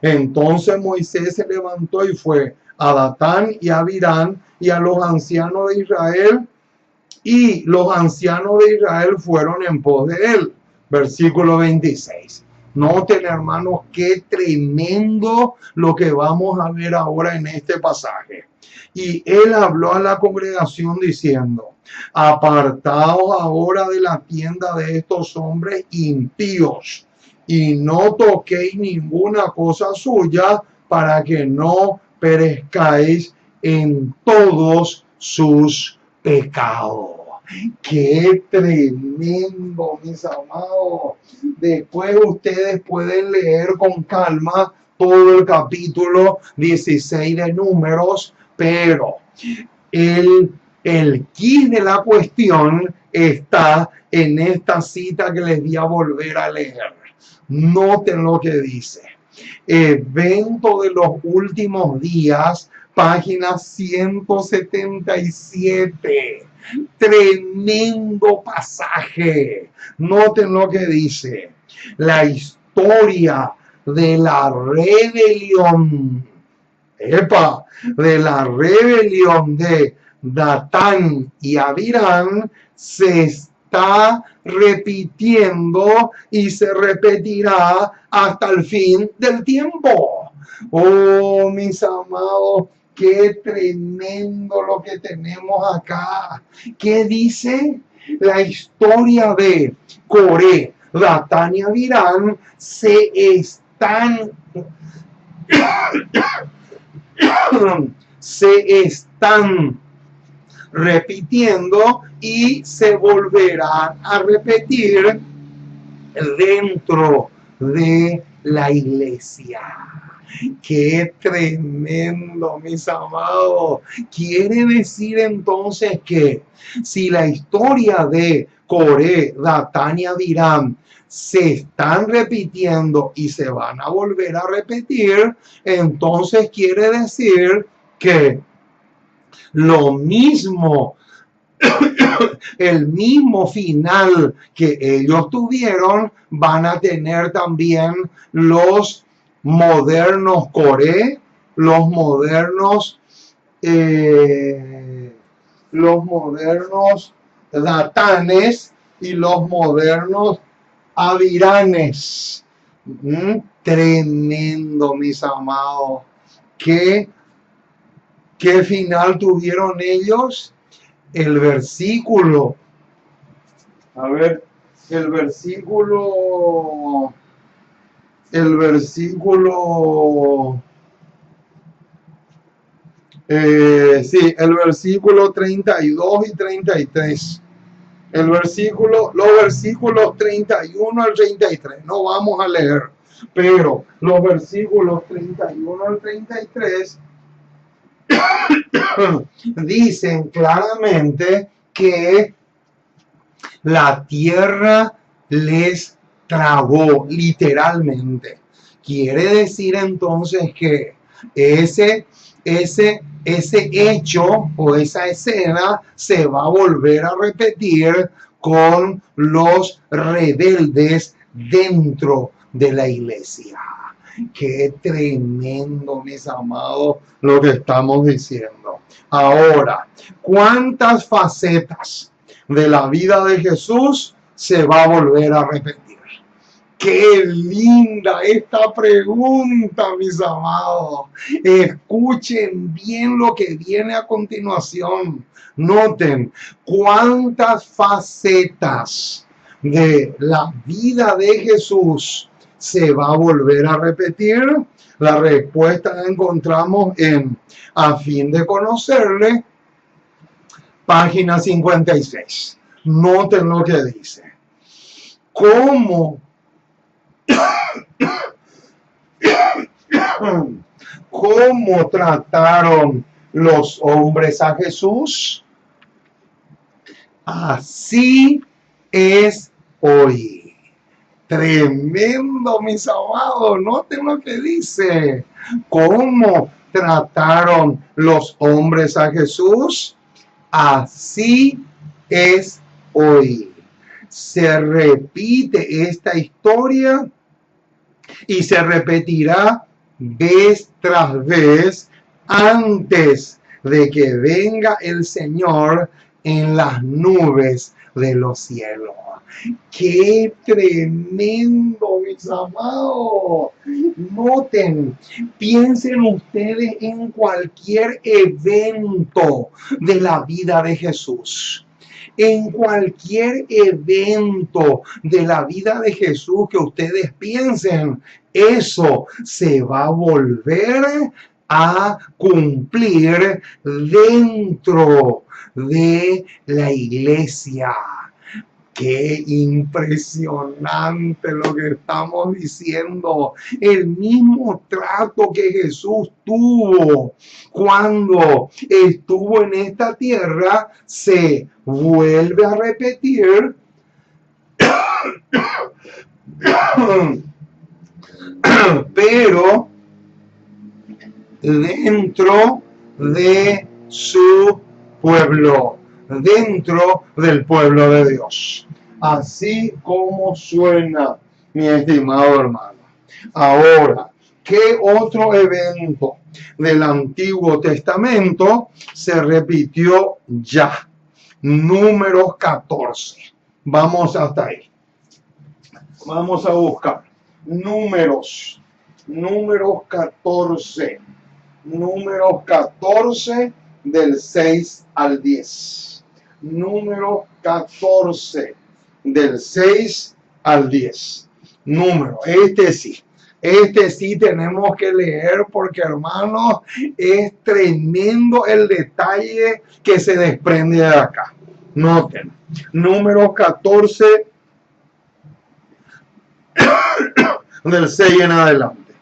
Entonces Moisés se levantó y fue a Datán y a Abiram y a los ancianos de Israel, y los ancianos de Israel fueron en pos de él. Versículo 26. Noten, hermanos, qué tremendo lo que vamos a ver ahora en este pasaje. Y él habló a la congregación diciendo, apartaos ahora de la tienda de estos hombres impíos y no toquéis ninguna cosa suya para que no perezcáis en todos sus pecados. ¡Qué tremendo, mis amados! Después ustedes pueden leer con calma todo el capítulo 16 de Números, pero el quid de la cuestión está en esta cita que les voy a volver a leer. Noten lo que dice. Evento de los últimos días, página 177. Tremendo pasaje. Noten lo que dice. La historia de la rebelión. De la rebelión de Datán y Abiram se está repitiendo y se repetirá hasta el fin del tiempo. Oh, mis amados, Qué tremendo lo que tenemos acá. ¿Qué dice? La historia de Coré, Datán y Abiram se están repitiendo y se volverán a repetir dentro de la iglesia. Qué tremendo, mis amados. Quiere decir entonces que si la historia de Coré, Datán y Abiram se están repitiendo y se van a volver a repetir, entonces quiere decir que lo mismo, el mismo final que ellos tuvieron, van a tener también los modernos Coré, los modernos Datanes y los modernos Abiranes. Tremendo, mis amados. ¿Qué final tuvieron ellos? El versículo, el versículo 32 y 33. Los versículos 31 al 33, no vamos a leer, pero los versículos 31 al 33 dicen claramente que la tierra les tragó, literalmente. Quiere decir entonces que ese hecho o esa escena se va a volver a repetir con los rebeldes dentro de la iglesia. Qué tremendo, mis amados, lo que estamos diciendo. Ahora, ¿cuántas facetas de la vida de Jesús se va a volver a repetir? Qué linda esta pregunta, mis amados. Escuchen bien lo que viene a continuación. Noten cuántas facetas de la vida de Jesús se va a volver a repetir. La respuesta la encontramos en A fin de conocerle, página 56. Noten lo que dice. ¿Cómo trataron los hombres a Jesús? Así es hoy. Tremendo, mis amados. Noten lo que dice. ¿Cómo trataron los hombres a Jesús? Así es hoy. Se repite esta historia y se repetirá vez tras vez antes de que venga el Señor en las nubes de los cielos. ¡Qué tremendo, mis amados! Noten, piensen ustedes en cualquier evento de la vida de Jesús. En cualquier evento de la vida de Jesús que ustedes piensen, eso se va a volver a cumplir dentro de la iglesia. Qué impresionante lo que estamos diciendo. El mismo trato que Jesús tuvo cuando estuvo en esta tierra se vuelve a repetir pero dentro de su pueblo, dentro del pueblo de Dios. Así como suena, mi estimado hermano. Ahora, ¿qué otro evento del Antiguo Testamento se repitió ya? Números 14. Vamos hasta ahí. Vamos a buscar. Números 14. Números 14 del 6 al 10. Números 14 del 6 al 10. Número, este sí tenemos que leer porque, hermanos, es tremendo el detalle que se desprende de acá. Noten, números 14 del 6 en adelante.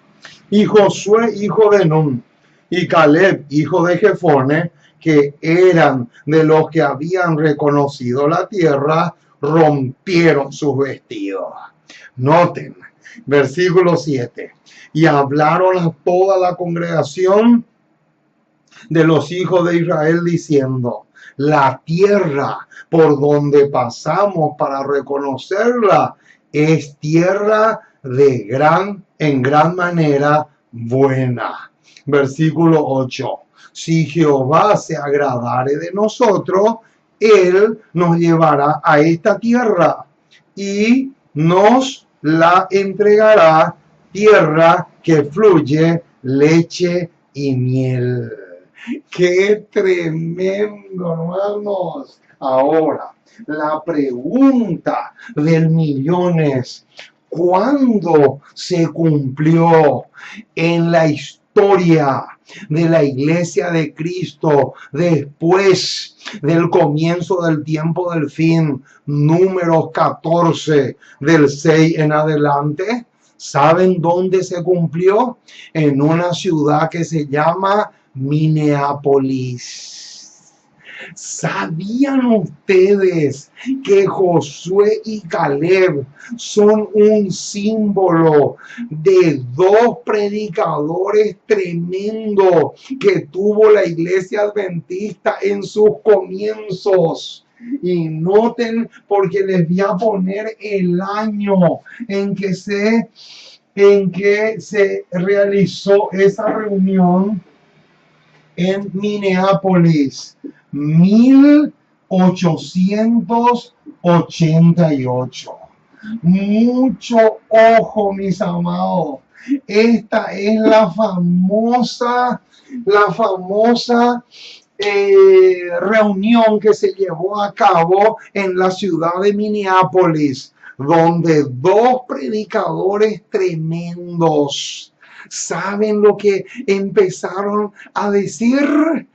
Y Josué, hijo de Nun, y Caleb, hijo de Jefone, que eran de los que habían reconocido la tierra, rompieron sus vestidos. Noten, versículo 7. Y hablaron a toda la congregación de los hijos de Israel diciendo: la tierra por donde pasamos para reconocerla es tierra en gran manera buena. Versículo 8. Si Jehová se agradare de nosotros, él nos llevará a esta tierra y nos la entregará, tierra que fluye leche y miel. ¡Qué tremendo, hermanos! Ahora, la pregunta del millón es: ¿cuándo se cumplió en la historia de la iglesia de Cristo después del comienzo del tiempo del fin? Números 14 del 6 en adelante. ¿Saben dónde se cumplió? En una ciudad que se llama Minneapolis. ¿Sabían ustedes que Josué y Caleb son un símbolo de dos predicadores tremendos que tuvo la iglesia adventista en sus comienzos? Y noten, porque les voy a poner el año en que se realizó esa reunión en Minneapolis. 1888. Mucho ojo, mis amados. Esta es la famosa reunión que se llevó a cabo en la ciudad de Minneapolis, donde dos predicadores tremendos, ¿saben lo que empezaron a decir?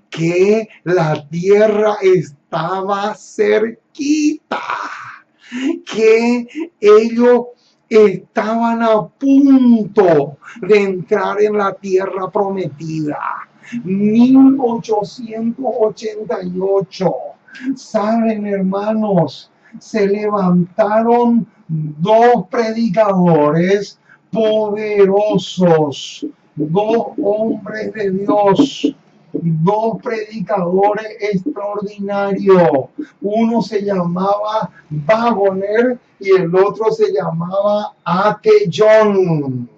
Que la tierra estaba cerquita, que ellos estaban a punto de entrar en la tierra prometida. 1888. ¿Saben, hermanos? Se levantaron dos predicadores poderosos, dos hombres de Dios, dos predicadores extraordinarios. Uno se llamaba Waggoner y el otro se llamaba A.T. John.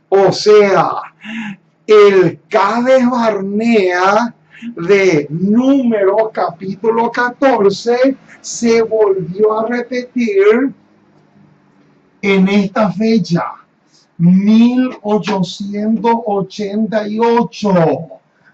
O sea, el Cades Barnea de Números capítulo 14 se volvió a repetir en esta fecha, 1888.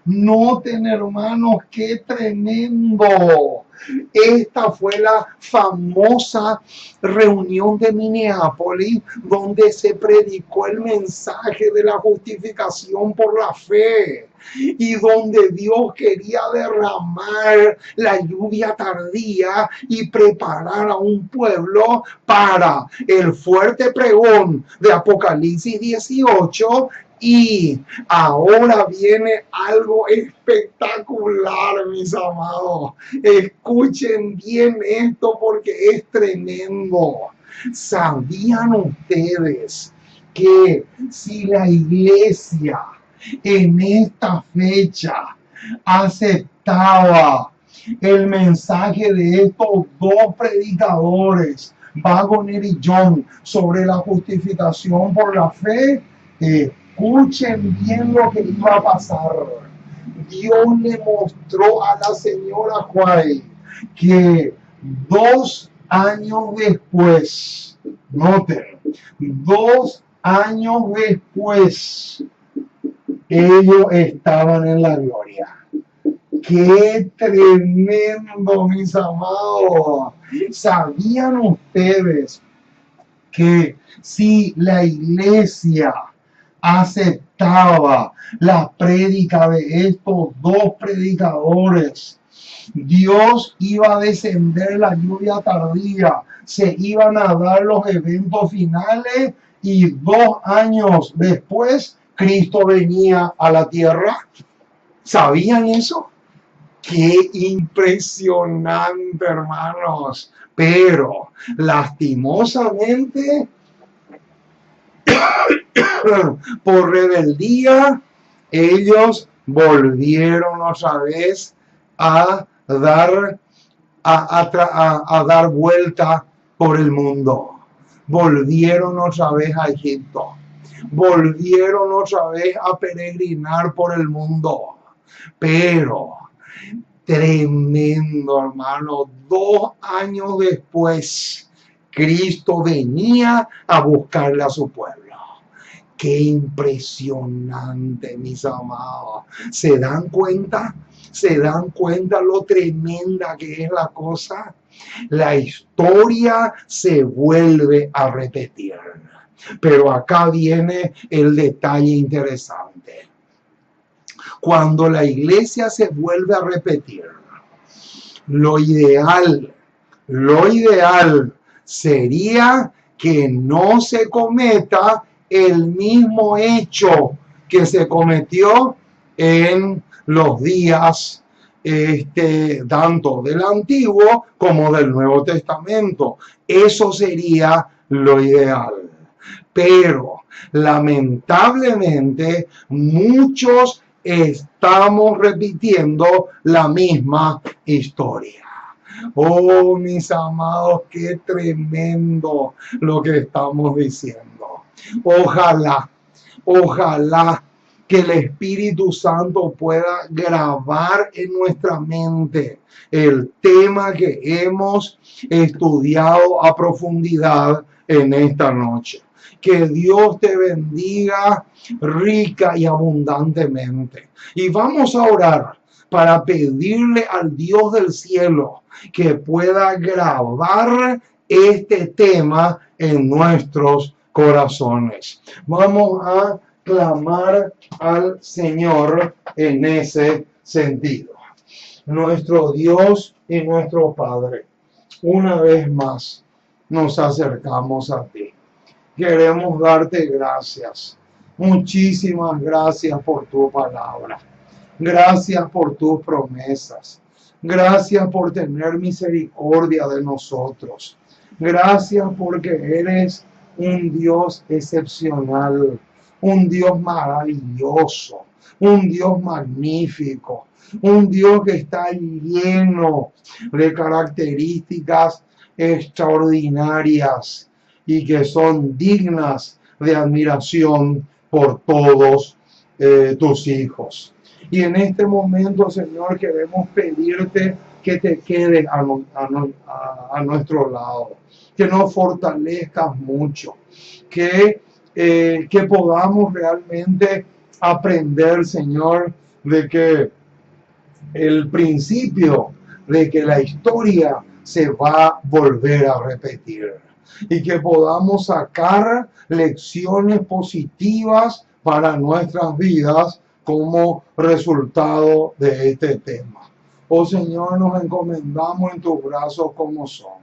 Noten, hermanos, qué tremendo. Esta fue la famosa reunión de Minneapolis, donde se predicó el mensaje de la justificación por la fe y donde Dios quería derramar la lluvia tardía y preparar a un pueblo para el fuerte pregón de Apocalipsis 18. Y ahora viene algo espectacular, mis amados. Escuchen bien esto porque es tremendo. ¿Sabían ustedes que si la iglesia en esta fecha aceptaba el mensaje de estos dos predicadores, Waggoner y John, sobre la justificación por la fe? Escuchen bien lo que iba a pasar. Dios le mostró a la señora White que 2 años después, noten, 2 años después, ellos estaban en la gloria. ¡Qué tremendo, mis amados! ¿Sabían ustedes que si la iglesia aceptaba la prédica de estos dos predicadores, Dios iba a descender la lluvia tardía, se iban a dar los eventos finales y 2 años después Cristo venía a la tierra? ¿Sabían eso? ¡Qué impresionante, hermanos! Pero lastimosamente, por rebeldía, ellos volvieron otra vez a dar vuelta por el mundo. Volvieron otra vez a Egipto. Volvieron otra vez a peregrinar por el mundo. Pero tremendo, hermano, 2 años después, Cristo venía a buscarle a su pueblo. ¡Qué impresionante, mis amados! ¿Se dan cuenta? ¿Se dan cuenta lo tremenda que es la cosa? La historia se vuelve a repetir. Pero acá viene el detalle interesante. Cuando la iglesia se vuelve a repetir, lo ideal sería que no se cometa el mismo hecho que se cometió en los días tanto del Antiguo como del Nuevo Testamento. Eso sería lo ideal. Pero lamentablemente muchos estamos repitiendo la misma historia. Oh, mis amados, qué tremendo lo que estamos diciendo. Ojalá que el Espíritu Santo pueda grabar en nuestra mente el tema que hemos estudiado a profundidad en esta noche. Que Dios te bendiga rica y abundantemente. Y vamos a orar para pedirle al Dios del cielo que pueda grabar este tema en nuestros corazones. Vamos a clamar al Señor en ese sentido. Nuestro Dios y nuestro Padre, una vez más nos acercamos a ti. Queremos darte gracias. Muchísimas gracias por tu palabra. Gracias por tus promesas. Gracias por tener misericordia de nosotros. Gracias porque eres un Dios excepcional, un Dios maravilloso, un Dios magnífico, un Dios que está lleno de características extraordinarias y que son dignas de admiración por todos tus hijos. Y en este momento, Señor, queremos pedirte que te quede a nuestro lado, que nos fortalezcas mucho, que podamos realmente aprender, Señor, de que el principio de que la historia se va a volver a repetir y que podamos sacar lecciones positivas para nuestras vidas como resultado de este tema. Oh Señor, nos encomendamos en tus brazos como somos.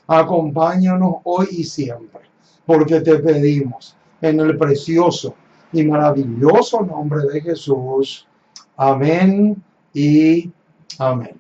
Acompáñanos hoy y siempre, porque te pedimos en el precioso y maravilloso nombre de Jesús. Amén y amén.